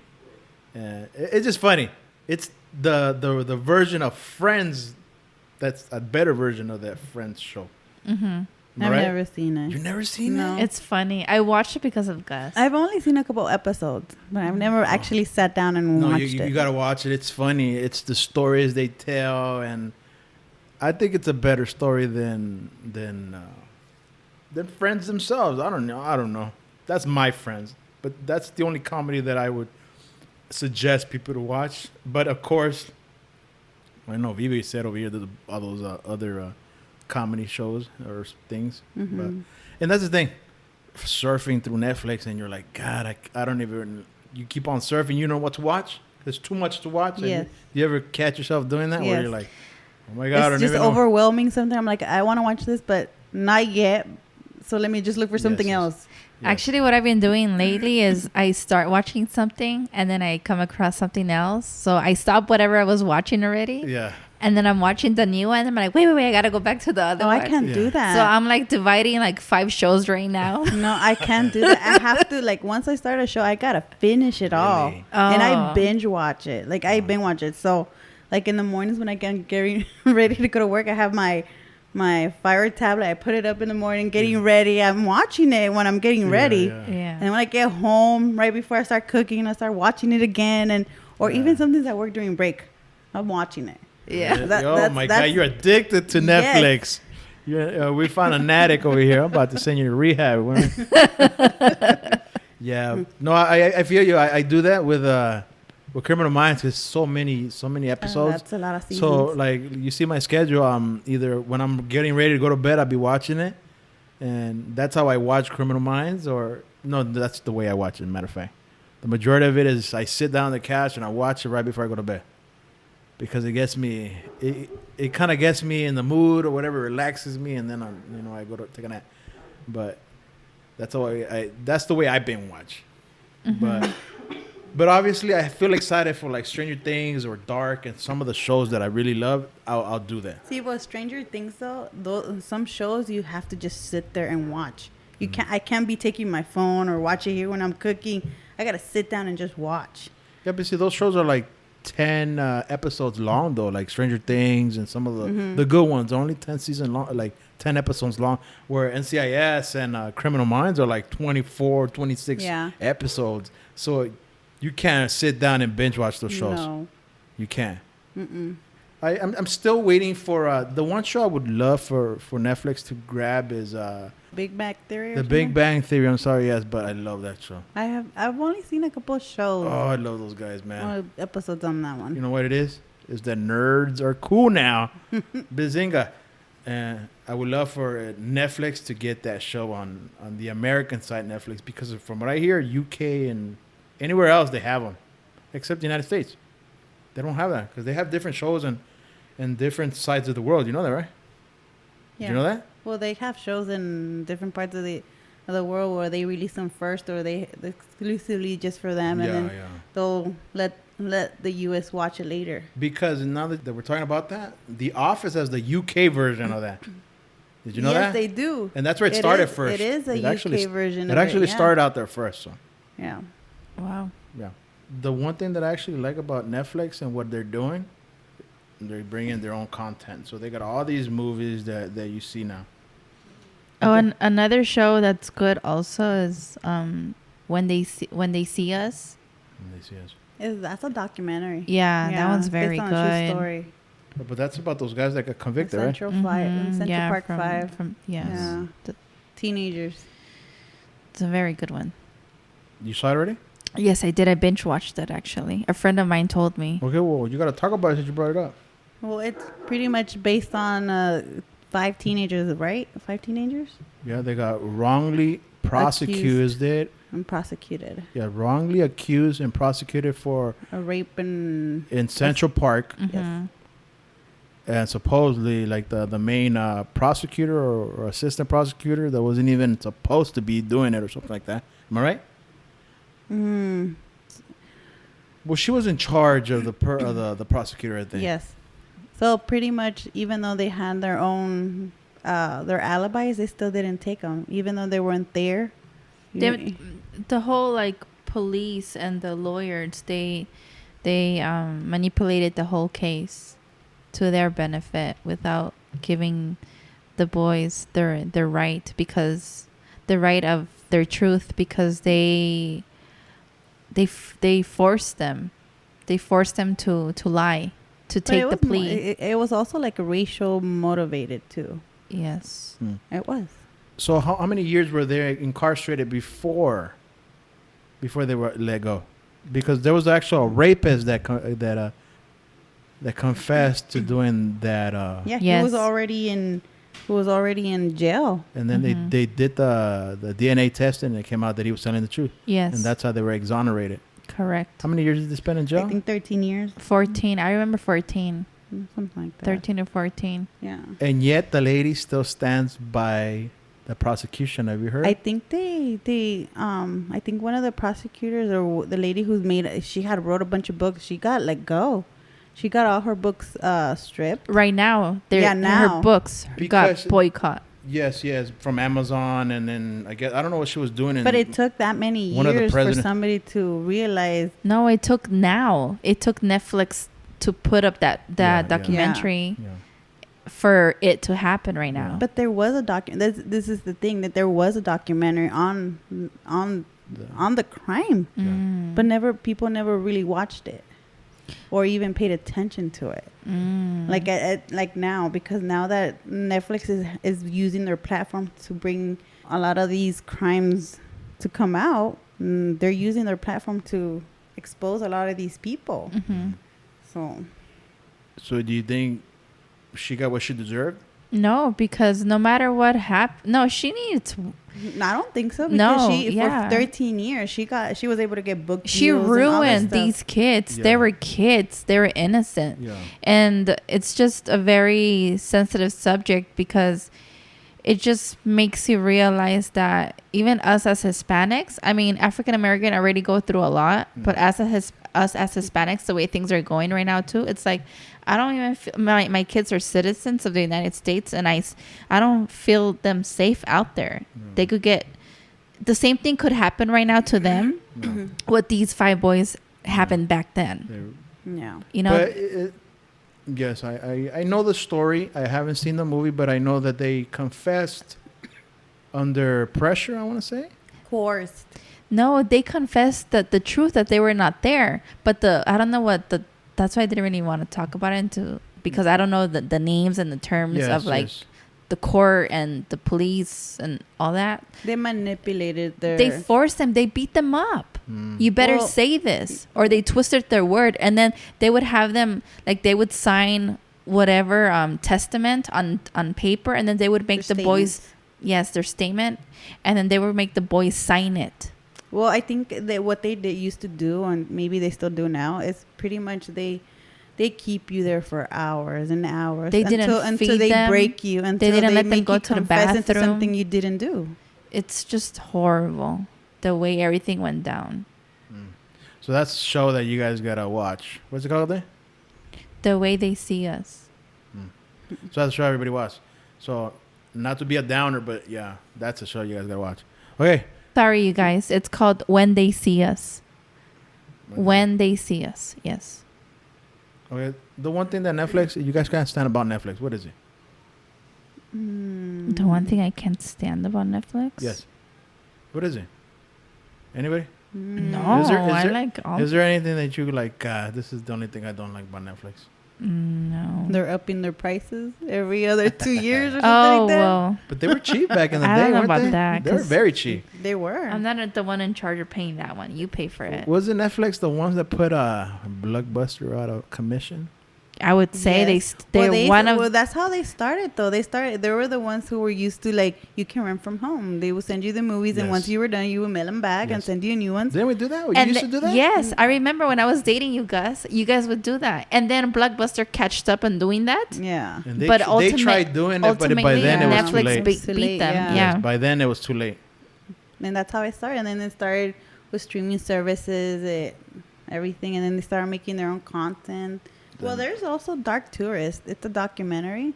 it's just funny. It's the version of Friends that's a better version of that Friends show. Mm-hmm. I've never seen it. You've never seen it? It's funny. I watched it because of Gus. I've only seen a couple episodes, but I've never actually sat down and watched it. You got to watch it. It's funny. It's the stories they tell, and I think it's a better story than Friends themselves. I don't know. That's my Friends, but that's the only comedy that I would suggest people to watch. But of course, I know Vivi said over here there's all those other comedy shows or things. Mm-hmm. And that's the thing, surfing through Netflix, and you're like, God, I don't even. You keep on surfing, you know what to watch. There's too much to watch. Yes. Do you ever catch yourself doing that? Yes. Where you're like, oh my God, it's just overwhelming. Sometimes I'm like, I want to watch this, but not yet. So let me just look for something else. Yes. Actually, what I've been doing lately is I start watching something and then I come across something else. So I stop whatever I was watching already. Yeah. And then I'm watching the new one. And I'm like, wait, I got to go back to the other one. I can't do that. So I'm like dividing like 5 shows right now. No, I can't do that. I have to, like, once I start a show, I got to finish it all. And I binge watch it. Like, I binge watch it. So, like, in the mornings when I get getting ready to go to work, I have my Fire tablet. I put it up in the morning, getting ready. I'm watching it when I'm getting ready. Yeah. And when I get home, right before I start cooking, I start watching it again. Or even something that work during break, I'm watching it. Yeah. Oh my God, you're addicted to Netflix. Yes. We found an addict over here. I'm about to send you to rehab. Yeah. No, I feel you. I do that with Criminal Minds. There's so many episodes. That's a lot of seasons. So like you see my schedule. Either when I'm getting ready to go to bed, I'll be watching it, and that's how I watch Criminal Minds. Or No, that's the way I watch it. Matter of fact, the majority of it is I sit down on the couch and I watch it right before I go to bed, because it gets me. It kind of gets me in the mood or whatever, relaxes me, and then I go to take a nap. But that's the way I binge watch. But obviously I feel excited for like Stranger Things or Dark and some of the shows that I really love. I'll do that. See, with Stranger Things though, some shows you have to just sit there and watch. You can't. I can't be taking my phone or watch it here when I'm cooking. I gotta sit down and just watch. Yeah, but see, those shows are like 10 episodes long though, like Stranger Things and some of the good ones. Only 10 season long, like 10 episodes long. Where NCIS and Criminal Minds are like 24, 26 episodes. So you can't sit down and binge watch those shows. No, you can't. I'm still waiting for the one show I would love for Netflix to grab is Big Bang Theory. The Big Bang Theory. I'm sorry, yes, but I love that show. I've only seen a couple of shows. Oh, I love those guys, man. Episodes on that one. You know what it is? Is that nerds are cool now. Bazinga. And I would love for Netflix to get that show on the American side Netflix, because from what I hear, UK and anywhere else they have them, except the United States. They don't have that because they have different shows and different sides of the world. You know that, right? Yeah. Did you know that? Well, they have shows in different parts of the world where they release them first, or they exclusively just for them, and then they'll let the U.S. watch it later. Because now that we're talking about that, The Office has the UK version of that. Did you know that? Yes, they do. And that's where it started first. It is a UK version. It actually started out there first. So. Yeah. Wow. Yeah. The one thing that I actually like about Netflix and what they're doing, they're bringing their own content. So they got all these movies that you see now. Oh, and another show that's good also is When They See Us. When they see us. That's a documentary. Yeah, that one's very based good. on a true story. But that's about those guys that got convicted, right? Central Park 5. Yes. Yeah. Teenagers. It's a very good one. You saw it already? Yes, I did. I binge watched it, actually. A friend of mine told me. Okay, well, you got to talk about it since you brought it up. Well, it's pretty much based on 5 teenagers, right? 5 teenagers? Yeah, they got wrongly prosecuted. And prosecuted. Yeah, wrongly accused and prosecuted for a rape in Central Park. Mm-hmm. Yes. And supposedly, like the main prosecutor or assistant prosecutor that wasn't even supposed to be doing it or something like that. Am I right? Well, she was in charge of the prosecutor, I think. Yes. So pretty much, even though they had their own their alibis, they still didn't take them, even though they weren't there. The whole like police and the lawyers, they manipulated the whole case to their benefit without giving the boys their right, because the right of their truth, because they forced them to lie, to take the plea. It was also like racial motivated too. Yes. It was. So how many years were they incarcerated before they were let go? Because there was actual rapist that confessed to doing that. Yeah, he was already in jail. And then they did the DNA testing, and it came out that he was telling the truth. Yes. And that's how they were exonerated. Correct. How many years did they spend in jail? I think 13 years. 14. I remember 14. Something like that. 13 or 14. Yeah. And yet the lady still stands by the prosecution. Have you heard? I think I think one of the prosecutors, or the lady she had wrote a bunch of books. She got let go. She got all her books stripped. Right now, her books got boycott. Yes, from Amazon, and then I don't know what she was doing. But it took that many years for somebody to realize. No, it took Netflix to put up that documentary for it to happen right now. But there was a this is the thing, that there was a documentary on the crime, but people never really watched it or even paid attention to it. Like now, because now that Netflix is using their platform to bring a lot of these crimes to come out, they're using their platform to expose a lot of these people. So do you think she got what she deserved? No, because no matter what happened, no, she needs I don't think so. No, Because yeah. for 13 years, she was able to get book She deals and all that ruined stuff. these kids. Yeah. They were kids. They were innocent. Yeah. And it's just a very sensitive subject because it just makes you realize that even us as Hispanics, I mean, African American already go through a lot, but us as Hispanics, the way things are going right now too, it's like I don't even feel my kids are citizens of the United States, and I don't feel them safe out there. They could get the same thing could happen right now to them. What these 5 boys happened back then. Yeah. You know, But yes, I know the story. I haven't seen the movie, but I know that they confessed under pressure, I want to say. Coerced. no, they confessed that the truth that they were not there. But I don't know that's why I didn't really want to talk about it because I don't know the names and the terms of like the court and the police and all that. They manipulated They forced them. They beat them up. You better say this, or they twisted their word, and then they would have them like they would sign whatever testament on paper, and then they would make the boys their statement, and then they would make the boys sign it. Well, I think that what they used to do, and maybe they still do now, is pretty much they keep you there for hours and hours. They didn't until feed they them. break you. Until They didn't let them make go you to the confess into bathroom. something you didn't do. It's just horrible the way everything went down. So that's a show that you guys gotta watch. What's it called there? The way they see us. So that's a show everybody watch. So not to be a downer, but yeah, that's a show you guys gotta watch. Okay. Sorry, you guys. It's called When They See Us. When They See Us. Yes. Okay. The one thing that Netflix, you guys can't stand about Netflix. What is it? The one thing I can't stand about Netflix? Yes. What is it? Anybody? No, I like all. Is there anything that you like? This is the only thing I don't like about Netflix. No. They're upping their prices every other 2 years or something Oh, like that. well. But they were cheap back in the I day, don't know weren't about they? that, They were 'cause very cheap. They were. I'm not the one in charge of paying that one. You pay for it. Wasn't Netflix the ones that put Blockbuster out of commission? I would say Yes. they're one of. Well, that's how they started, though. They were the ones who were used to, like, you can rent from home. They would send you the movies, and Yes. once you were done, you would mail them back and Yes. send you new ones. Didn't we do that? You and used to do that? Yes, I remember when I was dating you guys. You guys would do that, and then Blockbuster catched up on doing that. Yeah. And they, But they tried doing it, but by ultimately, then it was Netflix too late. beat Too late, them. yeah. Yeah. Yes, by then it was too late. And that's how it started. And then it started with streaming services, everything. And then they started making their own content. Well, there's also Dark Tourist. It's a documentary.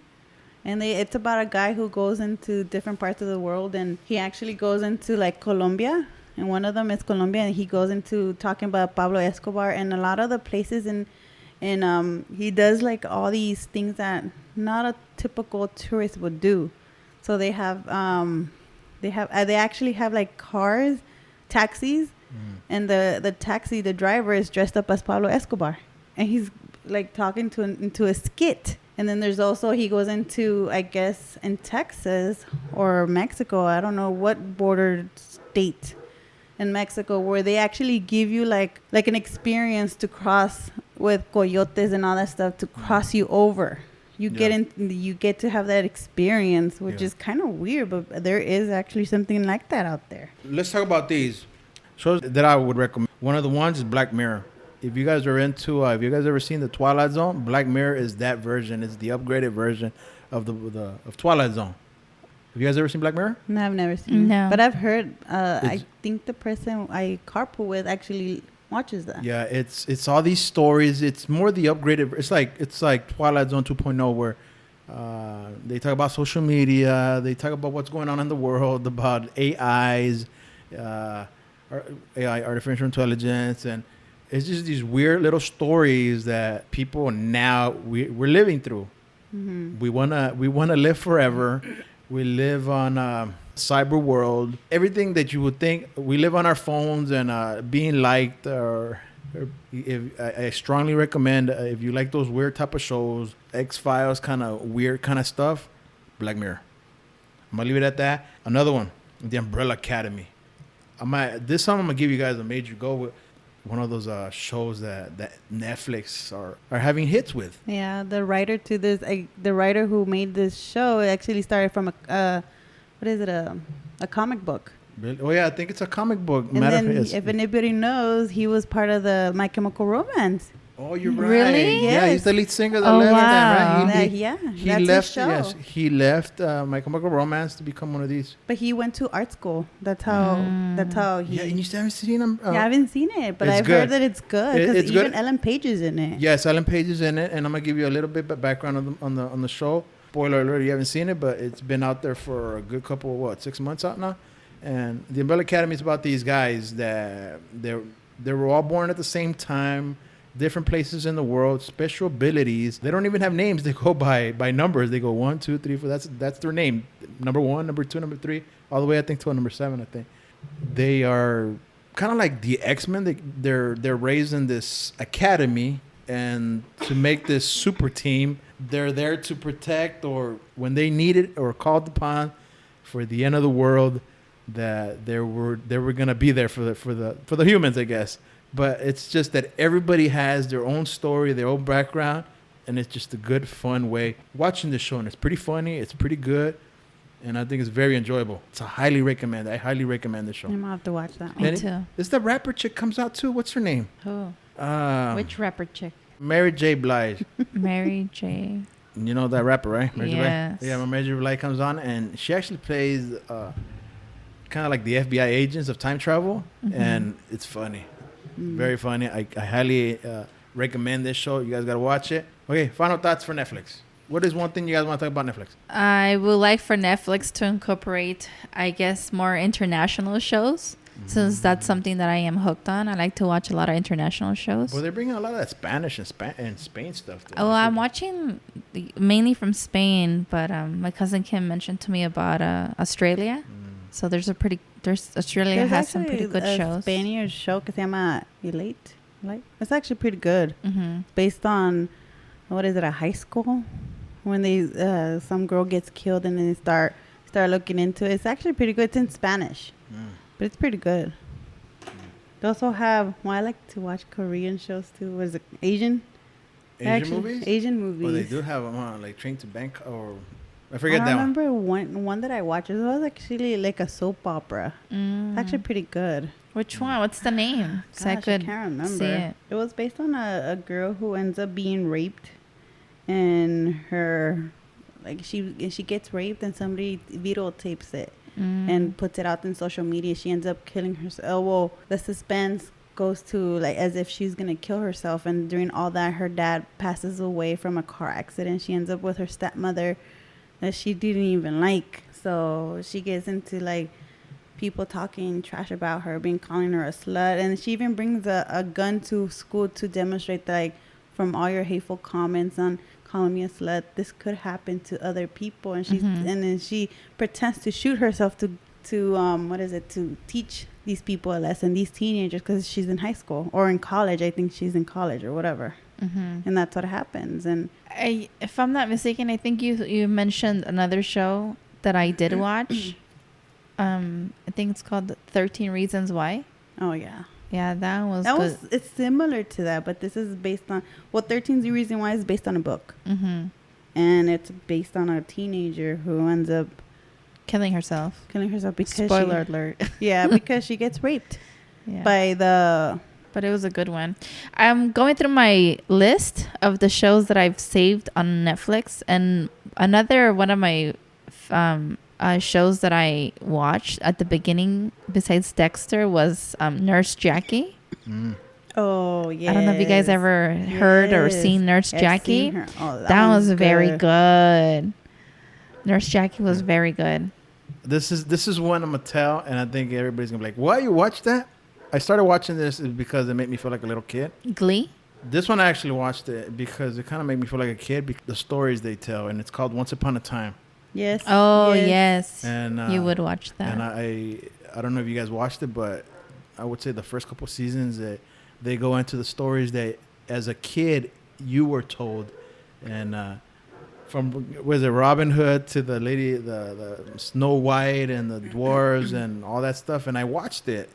And it's about a guy who goes into different parts of the world. And he actually goes into, like, Colombia. And one of them is Colombia. And he goes into talking about Pablo Escobar and a lot of the places. And he does, like, all these things that not a typical tourist would do. So they have... they actually have like cars, taxis, and the driver is dressed up as Pablo Escobar, and he's like talking into a skit. And then there's also, he goes into, I guess, in Texas or Mexico, I don't know what border state in Mexico, where they actually give you like an experience to cross with coyotes and all that stuff to cross you over. You get to have that experience, which is kind of weird, but there is actually something like that out there. Let's talk about these shows that I would recommend. One of the ones is Black Mirror. If you guys are into, if you guys ever seen the Twilight Zone, Black Mirror is that version. It's the upgraded version of of Twilight Zone. Have you guys ever seen Black Mirror? No, I've never seen it. No. But I've heard, I think the person I carpool with actually watches that. Yeah, it's all these stories. It's more the upgraded. It's like Twilight Zone 2.0, where they talk about social media. They talk about what's going on in the world, about AIs, AI, artificial intelligence, and it's just these weird little stories that people now we're living through. Mm-hmm. We wanna live forever. We live on cyber world. Everything that you would think, we live on our phones and being liked. I strongly recommend, if you like those weird type of shows, X-Files, kind of weird kind of stuff, Black Mirror. I'm gonna leave it at that. Another one, The Umbrella Academy. This time I'm gonna give you guys a major go with one of those shows that Netflix are having hits with. Yeah, the writer the writer who made this show actually started from a a comic book. Really? Oh yeah, I think it's a comic book. And then, if anybody knows, he was part of the My Chemical Romance. Oh, you're right. Really? Yeah, Yes. he's the lead singer that Oh, left wow. them, right? He He that's left. his show. Yes, he left My Chemical Romance to become one of these. But he went to art school. That's how. That's how he. Yeah, and you still haven't seen him. Yeah, I haven't seen it, but it's I've good. heard that it's good because It's even good. Ellen Page is in it. Yes, Ellen Page is in it, and I'm gonna give you a little bit of background on the show. Spoiler alert: you haven't seen it, but it's been out there for a good couple 6 months out now. And the Umbrella Academy is about these guys that they were all born at the same time, different places in the world, special abilities. They don't even have names. They go by numbers. They go 1, 2, 3, 4. That's their name. Number 1, number 2, number 3, all the way I think to number 7. I think they are kind of like the X-Men. They're raised in this academy, and to make this super team, they're there to protect, or when they need it or called upon for the end of the world, that they were gonna be there for the humans, I guess. But it's just that everybody has their own story, their own background, and it's just a good, fun way watching the show. And it's pretty funny, it's pretty good, and I think it's very enjoyable. It's a highly recommend. I highly recommend the show. I'm gonna have to watch that. Me And too. It's the rapper chick comes out too. What's her name? Who? Which rapper chick? Mary J. Blige. Mary J. You know that rapper, right? Mary J. Yes. Blige? Yeah, when Mary J. Blige comes on, and she actually plays kind of like the FBI agents of time travel, and it's funny. Very funny. I highly recommend this show. You guys got to watch it. Okay, final thoughts for Netflix. What is one thing you guys want to talk about Netflix? I would like for Netflix to incorporate, I guess, more international shows, since that's something that I am hooked on. I like to watch a lot of international shows. Well, they're bringing a lot of that Spanish and Spain stuff. Though. Oh, I'm watching mainly from Spain, but my cousin Kim mentioned to me about Australia. So there's Australia has some pretty good shows. Spanish show que se llama Elite. It's actually pretty good. Mm-hmm. Based on, what is it, a high school? When they some girl gets killed and then they start looking into it. It's actually pretty good. It's in Spanish, but it's pretty good. They also have, I like to watch Korean shows too. What is it, Asian movies? Asian movies. Well, they do have them on, like Train to Bangkok, or I I forget that one. remember one that I watched. It was actually like a soap opera. It's actually pretty good. Which one? What's the name? So I Gosh, could can't remember. see it. It was based on a girl who ends up being raped, and her, like she gets raped, and somebody videotapes it and puts it out in social media. She ends up killing herself. Oh, well, the suspense goes to like as if she's gonna kill herself, and during all that, her dad passes away from a car accident. She ends up with her stepmother that she didn't even like, so she gets into like people talking trash about her, calling her a slut, and she even brings a gun to school to demonstrate that, like, from all your hateful comments on calling me a slut, this could happen to other people. And she's and then she pretends to shoot herself to teach these people a lesson, these teenagers, because she's in high school or in college. I think she's in college or whatever. And that's what happens. And if I'm not mistaken, I think you mentioned another show that I did watch. I think it's called 13 Reasons Why. oh yeah, that was good. It's similar to that, but this is based on 13 Reasons Why is based on a book. And it's based on a teenager who ends up killing herself because spoiler alert. because she gets raped by the. But it was a good one. I'm going through my list of the shows that I've saved on Netflix, and another one of my shows that I watched at the beginning besides Dexter was Nurse Jackie. Oh yeah. I don't know if you guys ever heard or seen Nurse Jackie. That was very good. Nurse Jackie was very good. This is one I'm gonna tell, and I think everybody's gonna be like, "Why you watch that?" I started watching this because it made me feel like a little kid. Glee? This one I actually watched it because it kind of made me feel like a kid. The stories they tell, and it's called Once Upon a Time. Yes. Oh yes. And you would watch that. And I don't know if you guys watched it, but I would say the first couple seasons that they go into the stories that as a kid you were told, and from was it Robin Hood to the lady, the Snow White and the dwarves and all that stuff, and I watched it.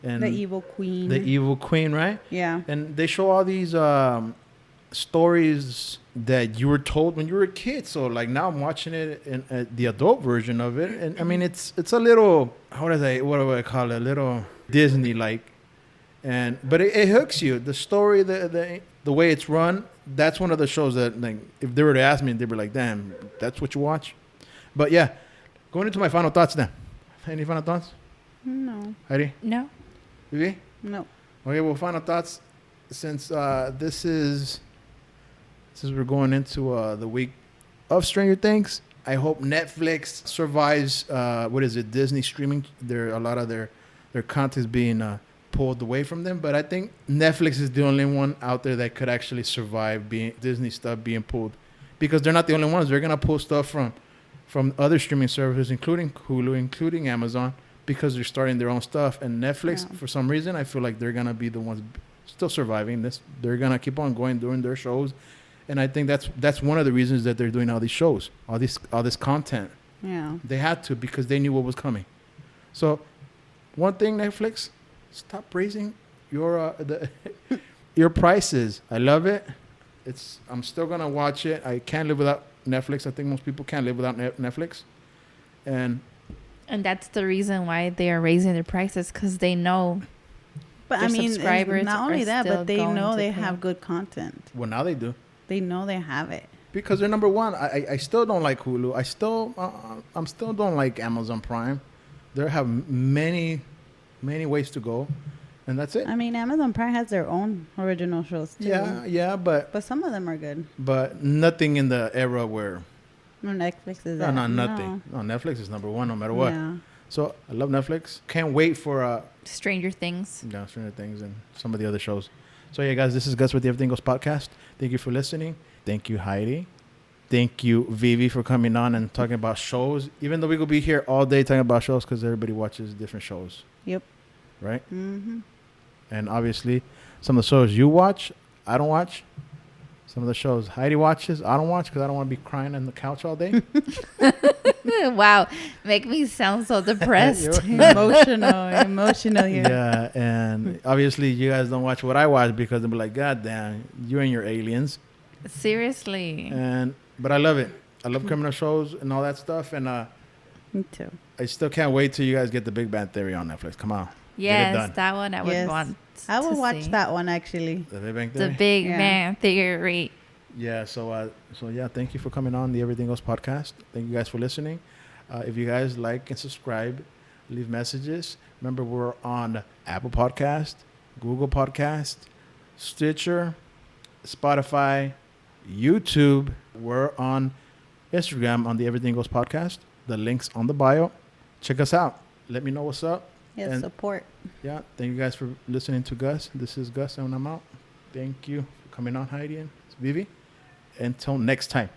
And the evil queen. The evil queen, right? Yeah. And they show all these stories that you were told when you were a kid. So like now I'm watching it in the adult version of it, and I mean it's a little, what do I call it, a little Disney like, but it hooks you. The story, the way it's run. That's one of the shows that, like, if they were to ask me, they'd be like, "Damn, that's what you watch." But yeah, going into my final thoughts then. Any final thoughts? No. Heidi? No. Vivi? No. Okay, well, final thoughts. Since since we're going into the week of Stranger Things, I hope Netflix survives. What is it? Disney streaming. A lot of their content is being pulled away from them, but I think Netflix is the only one out there that could actually survive being Disney stuff being pulled, because they're not the only ones. They're gonna pull stuff from other streaming services, including Hulu, including Amazon, because they're starting their own stuff. And Netflix, for some reason, I feel like they're gonna be the ones still surviving this. They're gonna keep on going doing their shows, and I think that's one of the reasons that they're doing all these shows, all this content. Yeah. They had to, because they knew what was coming. So, one thing, Netflix, stop raising your your prices. I love it. I'm still gonna watch it. I can't live without Netflix. I think most people can't live without Netflix, and that's the reason why they are raising their prices, because they know. But I mean, subscribers not only that, but they know they pay. have good content. Well, now they do. They know they have it. Because they're number one. I still don't like Hulu. I'm still don't like Amazon Prime. They have many ways to go, and that's it. I mean, Amazon Prime has their own original shows too. Yeah, but some of them are good. But nothing in the era where Netflix is nothing. No, Netflix is number one no matter what. Yeah. So I love Netflix. Can't wait for Stranger Things. Yeah, Stranger Things and some of the other shows. So yeah, guys, this is Gus with the Everything Goes podcast. Thank you for listening. Thank you, Heidi. Thank you, Vivi, for coming on and talking about shows. Even though we could be here all day talking about shows, because everybody watches different shows. Yep. Right? Mm-hmm. And obviously, some of the shows you watch, I don't watch. Some of the shows Heidi watches, I don't watch, because I don't want to be crying on the couch all day. Wow. Make me sound so depressed. Emotional here. Yeah, and obviously you guys don't watch what I watch, because they'll be like, God damn, you and your aliens. Seriously. But I love it. I love criminal shows and all that stuff. And Me too. I still can't wait till you guys get the Big Bang Theory on Netflix. Come on. Yes, that one I would want. I would watch see. that one actually. The Big Bang Theory. The Big Bang Theory. Yeah. So yeah, thank you for coming on the Everything Goes podcast. Thank you guys for listening. If you guys like and subscribe, leave messages. Remember, we're on Apple Podcast, Google Podcast, Stitcher, Spotify, YouTube. We're on Instagram on the Everything Goes podcast. The link's on the bio. Check us out. Let me know what's up. Yes, And support. yeah, thank you guys for listening to Gus. This is Gus, and I'm out. Thank you for coming on, Heidi and Vivi. Until next time.